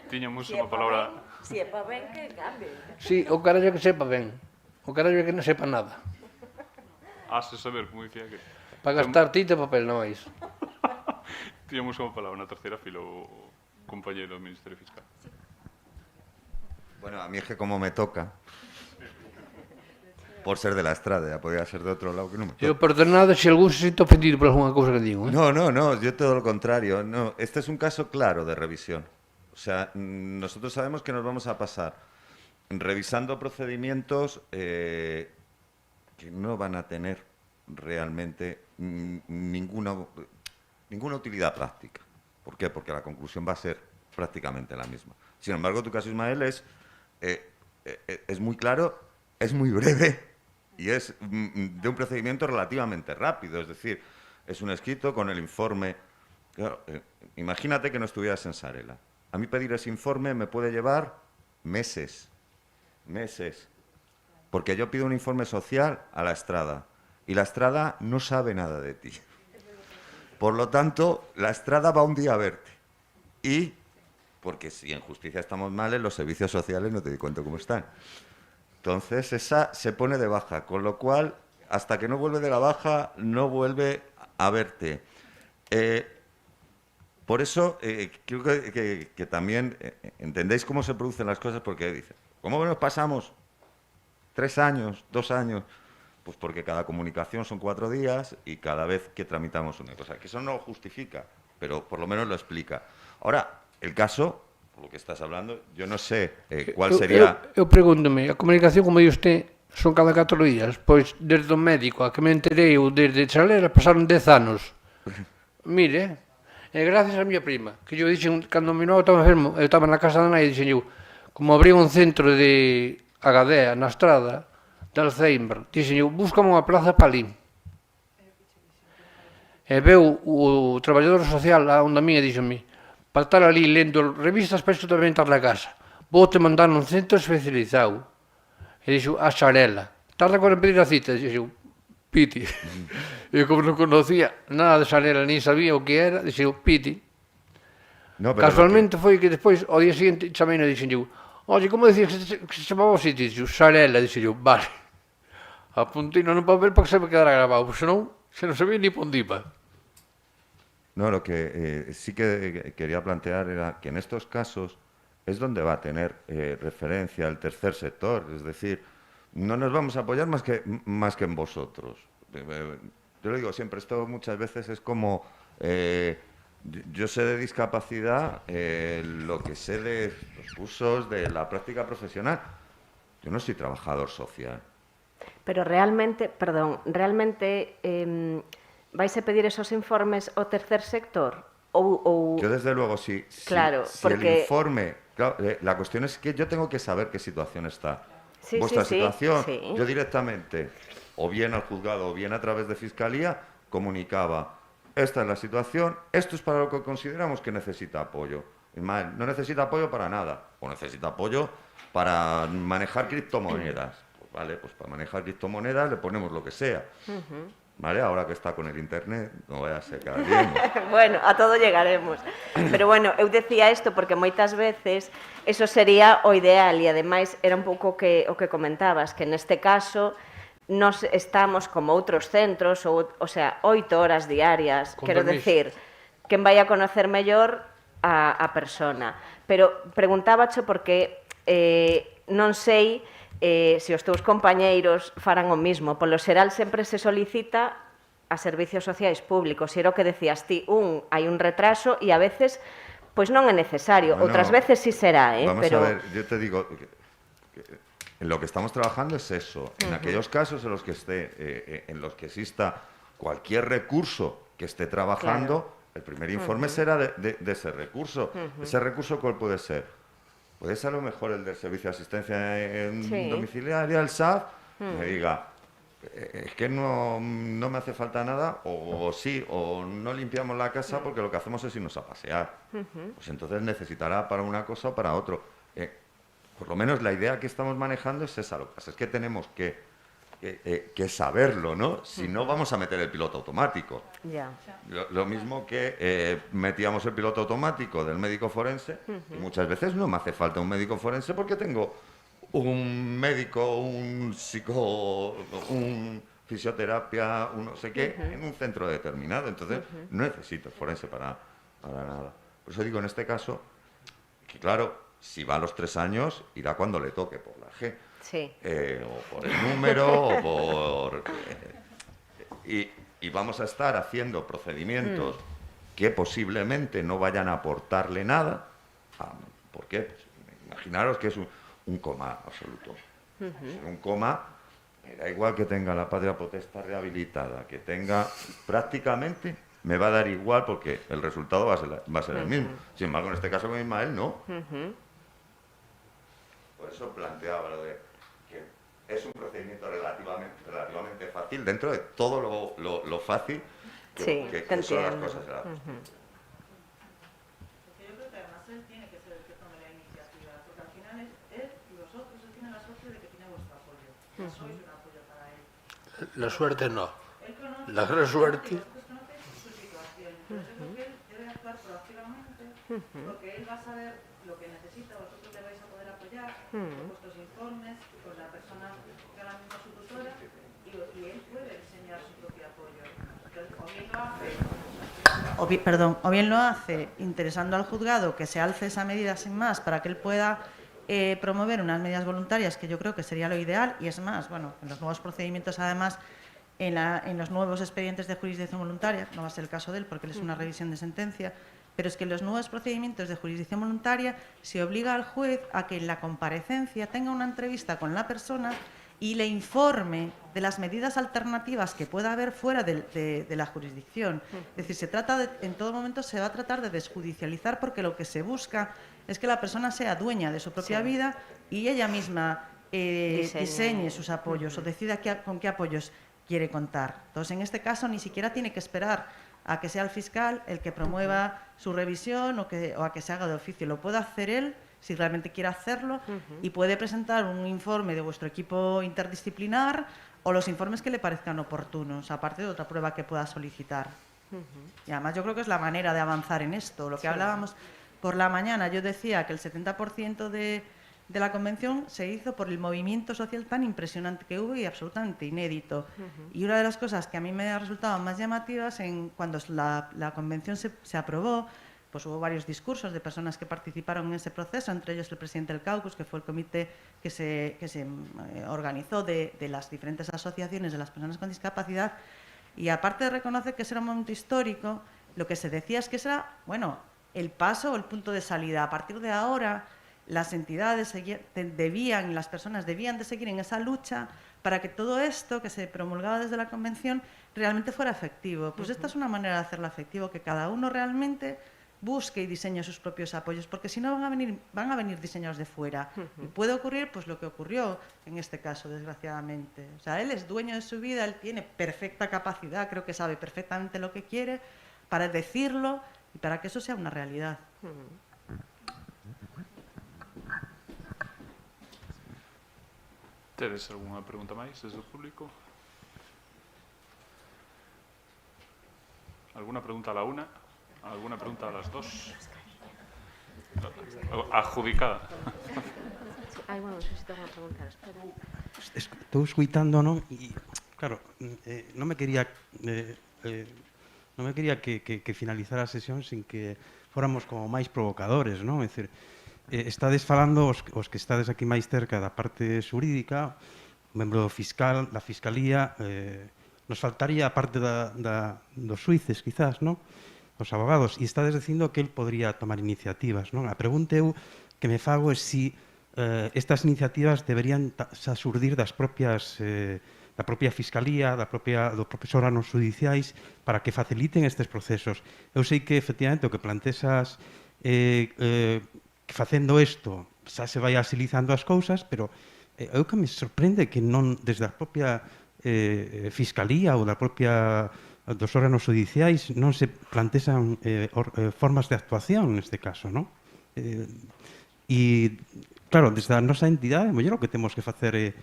Tiñamos unha palabra... Si é para ben que cambie. Si, o carallo que sepa ben. O carallo que non sepa nada. Has de saber, como dicía que... Para gastar tinta e papel, non máis. Tiñamos unha palabra na terceira fila o compañero do Ministerio Fiscal. Bueno, a mí es que como me toca, por ser de la Estrada, podría ser de otro lado que no me toca. Eu perdonado se algún se sinta ofendido por alguna cousa que digo. No, yo todo lo contrario. No, este es un caso claro de revisión. O sea, nosotros sabemos que nos vamos a pasar revisando procedimientos que no van a tener realmente ninguna utilidad práctica. ¿Por qué? Porque la conclusión va a ser prácticamente la misma. Sin embargo, tu caso, Ismael, es muy claro, es muy breve y es de un procedimiento relativamente rápido. Es decir, es un escrito con el informe. Claro, imagínate que no estuvieras en Sarela. A mí pedir ese informe me puede llevar meses. Porque yo pido un informe social a la Estrada y la Estrada no sabe nada de ti. Por lo tanto, la Estrada va un día a verte. Y, porque si en justicia estamos mal, en los servicios sociales no te di cuenta cómo están. Entonces, esa se pone de baja, con lo cual, hasta que no vuelve de la baja, no vuelve a verte. Por eso, creo que también entendéis cómo se producen las cosas, porque dicen, ¿cómo nos pasamos 3 años, 2 años? Pues porque cada comunicación son 4 días y cada vez que tramitamos una cosa. Que eso no lo justifica, pero por lo menos lo explica. Ahora, el caso, por lo que estás hablando, yo no sé cuál sería... Eu pregúntome, a comunicación, como di usted, son cada 4 días? Pois, desde o médico a que me enterei, ou desde Chalera, pasaron 10 anos. Mire, gracias a miña prima, que yo dixen, cando mi novo estaba enfermo, eu estaba na casa da nai e dixen eu, como abrí un centro de Agadea na Estrada, de Alzheimer, dixen eu, búscame unha plaza para ali. E veu o traballador social a onda mía e dixenme, para estar ali lendo revistas, para isto tamén estar na casa. Vou te mandar nun centro especializado. E dixo, a Xarela. Tarda con pedir a cita. E dixo, piti. E como non conocía nada de Xarela, nin sabía o que era, dixo, piti. No, pero Casualmente foi que despois, ao día seguinte, chamei e dixen eu, oye, como decías que se chamaba o sitio? Dixo, Xarela. Dixo eu, vale. Apuntei no papel para que se me quedara grabado, porque senón, se non sabía ni ponde iba. No, lo que sí que quería plantear era que en estos casos es donde va a tener referencia el tercer sector. Es decir, no nos vamos a apoyar más que en vosotros. Yo lo digo siempre, esto muchas veces es como... yo sé de discapacidad lo que sé de los cursos, de la práctica profesional. Yo no soy trabajador social. Pero realmente, vais a pedir esos informes ao tercer sector? Yo desde luego, si porque... el informe... Claro, la cuestión es que yo tengo que saber qué situación está. Sí, Vuestra situación, sí. yo directamente, o bien al juzgado, o bien a través de Fiscalía, comunicaba, esta es la situación, esto es para lo que consideramos que necesita apoyo. Ismael, no necesita apoyo para nada, o necesita apoyo para manejar criptomonedas. Pues vale, pues para manejar criptomonedas le ponemos lo que sea. ¿Vale? Ahora que está con el internet, no vaya a ser que alguien... Bueno, a todo llegaremos. Pero bueno, eu decía isto porque moitas veces eso sería o ideal e ademais era un pouco o que comentabas, que neste caso nos estamos como outros centros, o sea, 8 horas diarias, quero decir, quen vai a conocer mellor a persona. Pero preguntábacho porque non sei se os teus compañeiros farán o mismo. Polo xeral sempre se solicita a servicios sociais públicos. E era o que decías ti, hai un retraso e a veces pois non é necesario. Bueno, outras veces sí será, Vamos pero... a ver, yo te digo, en lo que estamos trabajando es eso. En aquellos casos en los que en los que exista cualquier recurso que esté trabajando, el primer informe será de ese recurso. ¿Ese recurso cuál puede ser? Puede ser a lo mejor el del servicio de asistencia domiciliaria, el SAF, me diga, es que no me hace falta nada, o sí, o no limpiamos la casa porque lo que hacemos es irnos a pasear. Pues entonces necesitará para una cosa o para otro. Por lo menos la idea que estamos manejando es esa. Lo que pasa es que tenemos que saberlo, ¿no? Si no, vamos a meter el piloto automático. Ya. Lo mismo que metíamos el piloto automático del médico forense, y muchas veces no me hace falta un médico forense porque tengo un médico, un fisioterapia, un no sé qué, en un centro determinado. Entonces, no necesito forense para nada. Por eso digo, en este caso, que claro, si va a los 3 años, irá cuando le toque por la G. Sí. O por el número, o por... y vamos a estar haciendo procedimientos que posiblemente no vayan a aportarle nada. ¿Por qué? Pues, imaginaros que es un coma absoluto. Un coma, me da igual que tenga la patria potestad rehabilitada, que tenga prácticamente, me va a dar igual porque el resultado va a ser el mismo. Sin embargo, en este caso con Ismael, no. Por eso planteaba lo de que es un procedimiento relativamente fácil dentro de todo lo fácil que son las cosas de la justicia. Yo creo que además él tiene que ser el que tome la iniciativa, porque al final es él y vosotros, él tiene la suerte de que tiene vuestro apoyo. Sois un apoyo para él. La suerte no. La gran suerte... Porque él va a saber lo que necesita, vosotros le vais a poder apoyar con vuestros informes, con la persona que ahora mismo es su tutora, y él puede diseñar su propio apoyo. Entonces, o bien lo hace interesando al juzgado que se alce esa medida sin más para que él pueda promover unas medidas voluntarias, que yo creo que sería lo ideal, y es más, bueno, en los nuevos procedimientos además, en los nuevos expedientes de jurisdicción voluntaria, no va a ser el caso de él porque él es una revisión de sentencia, pero es que en los nuevos procedimientos de jurisdicción voluntaria se obliga al juez a que en la comparecencia tenga una entrevista con la persona y le informe de las medidas alternativas que pueda haber fuera de la jurisdicción. Es decir, en todo momento se va a tratar de desjudicializar, porque lo que se busca es que la persona sea dueña de su propia vida y ella misma diseñe sus apoyos o decida con qué apoyos quiere contar. Entonces, en este caso, ni siquiera tiene que esperar a que sea el fiscal el que promueva su revisión o a que se haga de oficio. Lo puede hacer él, si realmente quiere hacerlo, y puede presentar un informe de vuestro equipo interdisciplinar o los informes que le parezcan oportunos, aparte de otra prueba que pueda solicitar. Y además yo creo que es la manera de avanzar en esto. Lo que hablábamos por la mañana, yo decía que el 70% de la convención se hizo por el movimiento social tan impresionante que hubo y absolutamente inédito. Y una de las cosas que a mí me ha resultado más llamativas, cuando la convención se aprobó, pues hubo varios discursos de personas que participaron en ese proceso, entre ellos el presidente del Caucus, que fue el comité que se organizó de las diferentes asociaciones de las personas con discapacidad, y aparte de reconocer que ese era un momento histórico, lo que se decía es que ese era, bueno, el paso o el punto de salida. A partir de ahora, las entidades las personas debían de seguir en esa lucha para que todo esto que se promulgaba desde la Convención realmente fuera efectivo. Pues esta es una manera de hacerlo efectivo, que cada uno realmente busque y diseñe sus propios apoyos, porque si no van a venir diseñados de fuera. Y puede ocurrir pues lo que ocurrió en este caso, desgraciadamente. O sea, él es dueño de su vida, él tiene perfecta capacidad, creo que sabe perfectamente lo que quiere para decirlo y para que eso sea una realidad. Tedes algunha pregunta máis desde o público? Alguna pregunta a la una? Alguna pregunta a las dos? Adjudicada. Ai, bueno, non sei se tengo que preguntar, espera. Estou escuitando, non? E, claro, non me quería que finalizara a sesión sin que fóramos como máis provocadores, non? É dicir, estades falando, os que estades aquí máis cerca da parte xurídica, o membro fiscal, da Fiscalía, nos faltaría a parte dos xuíces, quizás, non? Os abogados, e estades dicindo que el podría tomar iniciativas, non? A pregunta eu que me fago é se estas iniciativas deberían surdir da propia Fiscalía, dos propios órganos judiciais, para que faciliten estes procesos. Eu sei que, efectivamente, o que plantexas que facendo isto xa se vai agilizando as cousas, pero eu que me sorprende que non desde a propia Fiscalía ou dos órganos judiciais non se plantexan formas de actuación neste caso, non? E, claro, desde a nosa entidade, mellor o que temos que facer é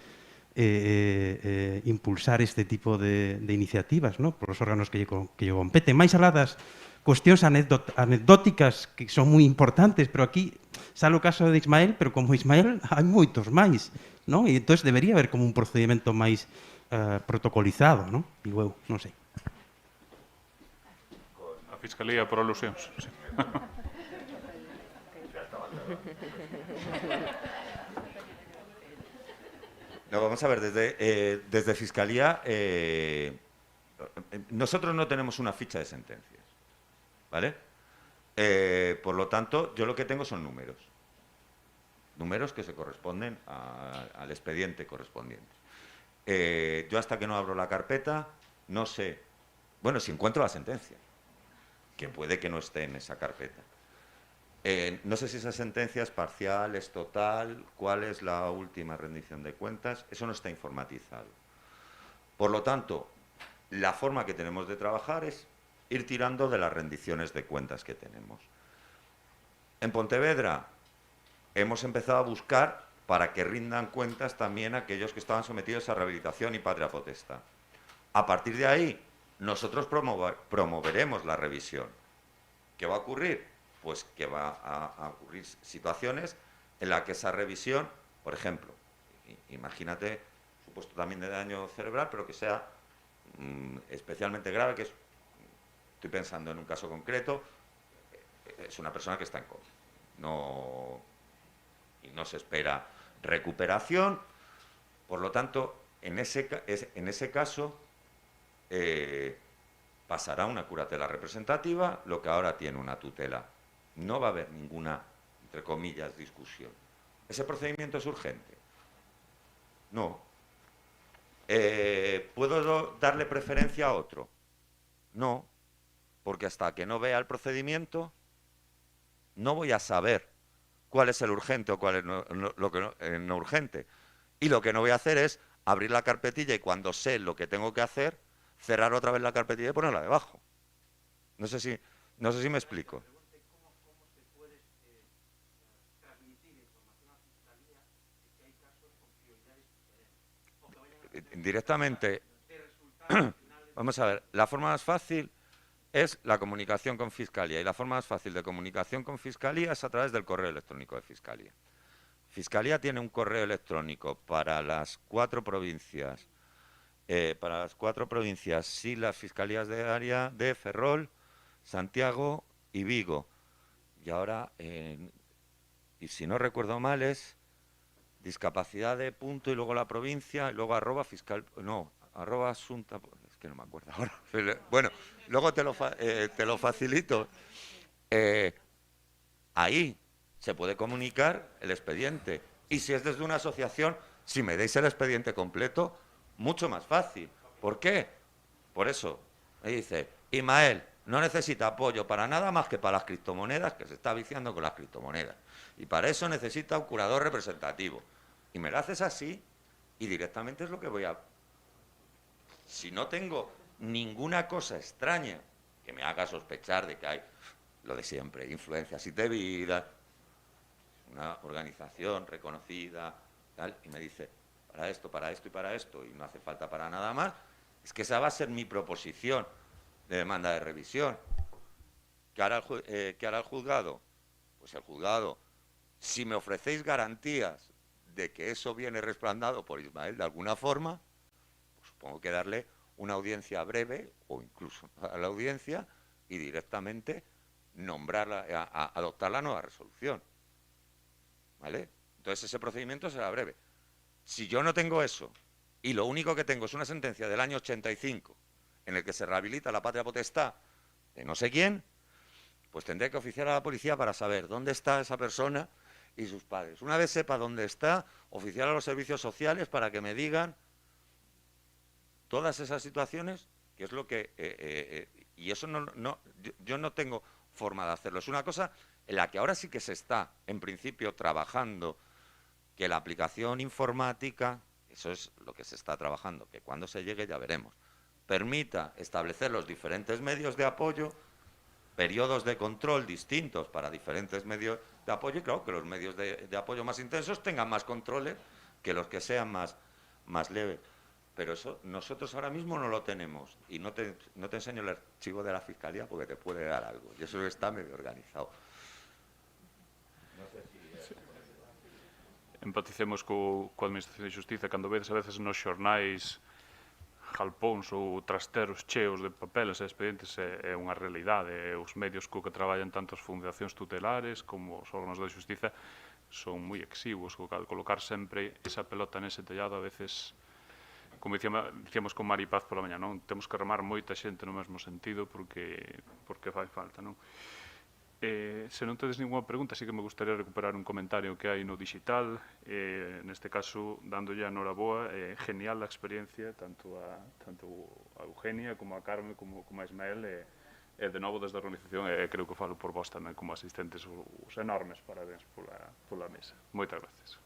impulsar este tipo de iniciativas, non? Por os órganos que lle competen. Mais alá das cuestións anecdóticas que son moi importantes, pero aquí sale o caso de Ismael, pero como Ismael hai moitos máis, non? E entón debería haber como un procedimento máis protocolizado, non? Digo eu, non sei. A Fiscalía por alusións. Sí. No, vamos a ver, desde Fiscalía, nosotros no tenemos una ficha de sentencias, ¿vale? Por lo tanto, yo lo que tengo son números que se corresponden al expediente correspondiente. Yo hasta que no abro la carpeta, no sé, bueno, si encuentro la sentencia, que puede que no esté en esa carpeta. No sé si esa sentencia es parcial, es total, cuál es la última rendición de cuentas, eso no está informatizado. Por lo tanto, la forma que tenemos de trabajar es ir tirando de las rendiciones de cuentas que tenemos. En Pontevedra hemos empezado a buscar para que rindan cuentas también aquellos que estaban sometidos a rehabilitación y patria potestad. A partir de ahí, nosotros promoveremos la revisión. ¿Qué va a ocurrir? Pues que va a ocurrir situaciones en las que esa revisión, por ejemplo, imagínate, supuesto también de daño cerebral, pero que sea especialmente grave, que es, estoy pensando en un caso concreto, es una persona que está en coma, y no se espera recuperación, por lo tanto, en ese caso pasará una curatela representativa, lo que ahora tiene una tutela. No va a haber ninguna, entre comillas, discusión. ¿Ese procedimiento es urgente? No. ¿Puedo darle preferencia a otro? No, porque hasta que no vea el procedimiento no voy a saber cuál es el urgente o cuál es lo que no urgente. Y lo que no voy a hacer es abrir la carpetilla y cuando sé lo que tengo que hacer, cerrar otra vez la carpetilla y ponerla debajo. No sé si me explico. Directamente, vamos a ver, la forma más fácil es la comunicación con Fiscalía y la forma más fácil de comunicación con Fiscalía es a través del correo electrónico de Fiscalía. Fiscalía tiene un correo electrónico para las 4 provincias, sí, las fiscalías de área de Ferrol, Santiago y Vigo. Y ahora, y si no recuerdo mal, es discapacidad de punto y luego la provincia y luego arroba asunta, es que no me acuerdo ahora. Bueno, luego te lo facilito. Ahí se puede comunicar el expediente. Y si es desde una asociación, si me deis el expediente completo, mucho más fácil. ¿Por qué? Por eso, me dice, Ismael, no necesita apoyo para nada más que para las criptomonedas, que se está viciando con las criptomonedas. Y para eso necesita un curador representativo. Y me lo haces así, y directamente es lo que voy a... Si no tengo ninguna cosa extraña que me haga sospechar de que hay lo de siempre, influencias indebidas, una organización reconocida, tal, y me dice, para esto y para esto, y no hace falta para nada más, es que esa va a ser mi proposición de demanda de revisión. ¿Qué hará el juzgado? Pues el juzgado, si me ofrecéis garantías de que eso viene respaldado por Ismael de alguna forma, pues supongo que darle una audiencia breve, o incluso a la audiencia, y directamente nombrarla, adoptar la nueva resolución. ¿Vale? Entonces ese procedimiento será breve. Si yo no tengo eso, y lo único que tengo es una sentencia del año 85, en el que se rehabilita la patria potestad de no sé quién, pues tendré que oficiar a la policía para saber dónde está esa persona y sus padres. Una vez sepa dónde está, oficiar a los servicios sociales para que me digan todas esas situaciones, que es lo que... y eso yo no tengo forma de hacerlo. Es una cosa en la que ahora sí que se está, en principio, trabajando, que la aplicación informática, eso es lo que se está trabajando, que cuando se llegue ya veremos, permita establecer los diferentes medios de apoyo, periodos de control distintos para diferentes medios de apoyo, y claro, que los medios de apoyo más intensos tengan más controles que los que sean más leves. Pero eso nosotros ahora mismo no lo tenemos. Y no te enseño el archivo de la Fiscalía porque te puede dar algo. Y eso está medio organizado. No sé si... Empaticemos coa Administración de Xustiza cando vedes a veces nos xornais jalpóns ou trasteros cheos de papeles e expedientes é unha realidade. Os medios co que traballan tanto as fundacións tutelares como os órganos de xustiza son moi exiguos, co cal colocar sempre esa pelota nese tellado a veces, como dicíamos con Mari Paz pola mañá, non? Temos que remar moita xente no mesmo sentido porque fai falta, non? Se non tedes ninguna pregunta, sí que me gustaría recuperar un comentario que hai no digital, neste caso, dándolle a noraboa, genial a experiencia, tanto a Eugenia, como a Carme, como a Ismael, e de novo desde a organización, creo que falo por vos tamén como asistentes, os enormes parabéns pola mesa. Moitas gracias.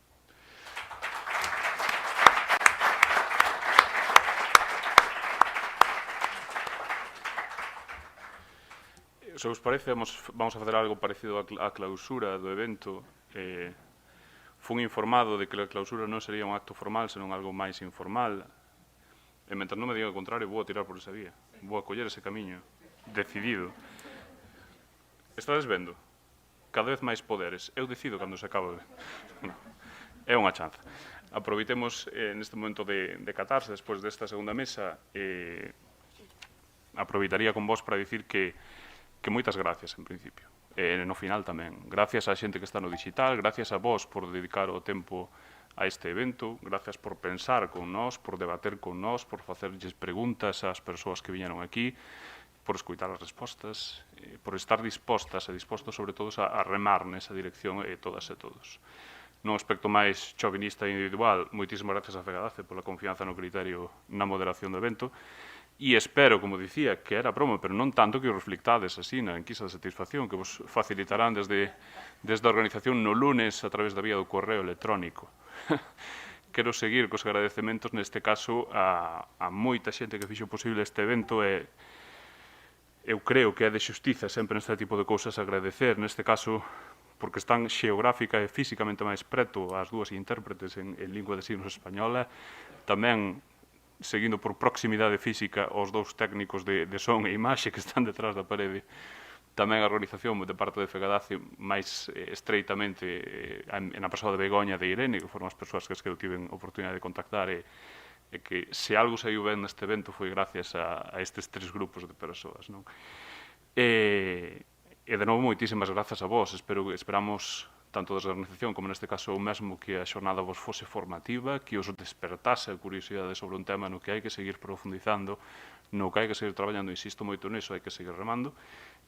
Se vos parece, vamos a facer algo parecido á clausura do evento. Fun informado de que a clausura non sería un acto formal, senón algo máis informal. E mentre non me digan o contrario, vou a tirar por esa vía. Vou a coller ese camiño, decidido. Estades vendo? Cada vez máis poderes. Eu decido cando se acaba. É unha chanza. Aproveitemos neste momento de catarse, despois desta segunda mesa, aproveitaría con vos para dicir que moitas gracias, en principio. No final tamén. Gracias á xente que está no digital, gracias a vos por dedicar o tempo a este evento, gracias por pensar con nós, por debater con nós, por facerlles preguntas ás persoas que viñeron aquí, por escoitar as respostas, por estar dispostas e dispostos, sobre todo, a remar nesa dirección todas e todos. Nun aspecto máis chovinista e individual, moitísimas gracias a Fegadace pola confianza no criterio na moderación do evento, e espero, como dicía, que era promo, pero non tanto que o reflictades así na enquisa de satisfacción que vos facilitarán desde a organización no lunes a través da vía do correo electrónico. Quero seguir cos agradecementos, neste caso, a moita xente que fixo posible este evento e eu creo que é de xustiza sempre neste tipo de cousas agradecer, neste caso, porque están xeográfica e físicamente máis preto as dúas intérpretes en lingua de signos española, tamén seguindo por proximidade física os dous técnicos de son e imaxe que están detrás da parede, tamén a organización de parte de Fegadace máis estreitamente na persoa de Begoña e de Irene, que foron as persoas que eu tiven oportunidade de contactar e que se algo saiu ben neste evento foi gracias a estes tres grupos de persoas. E de novo, moitísimas grazas a vos. Esperamos, tanto desde a organización como neste caso o mesmo, que a xornada vos fose formativa, que os despertase a curiosidade sobre un tema no que hai que seguir profundizando, no que hai que seguir traballando, insisto moito niso, hai que seguir remando,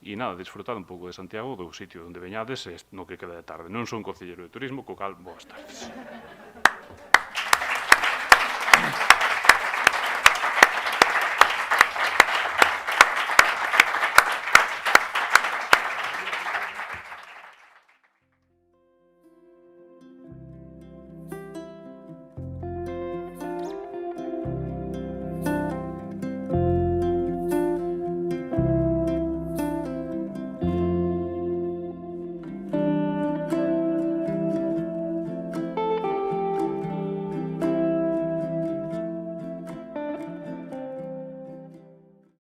e nada, disfrutar un pouco de Santiago, do sitio onde veñades, no que queda de tarde. Non son concelleiro de turismo, co cal, boas tardes.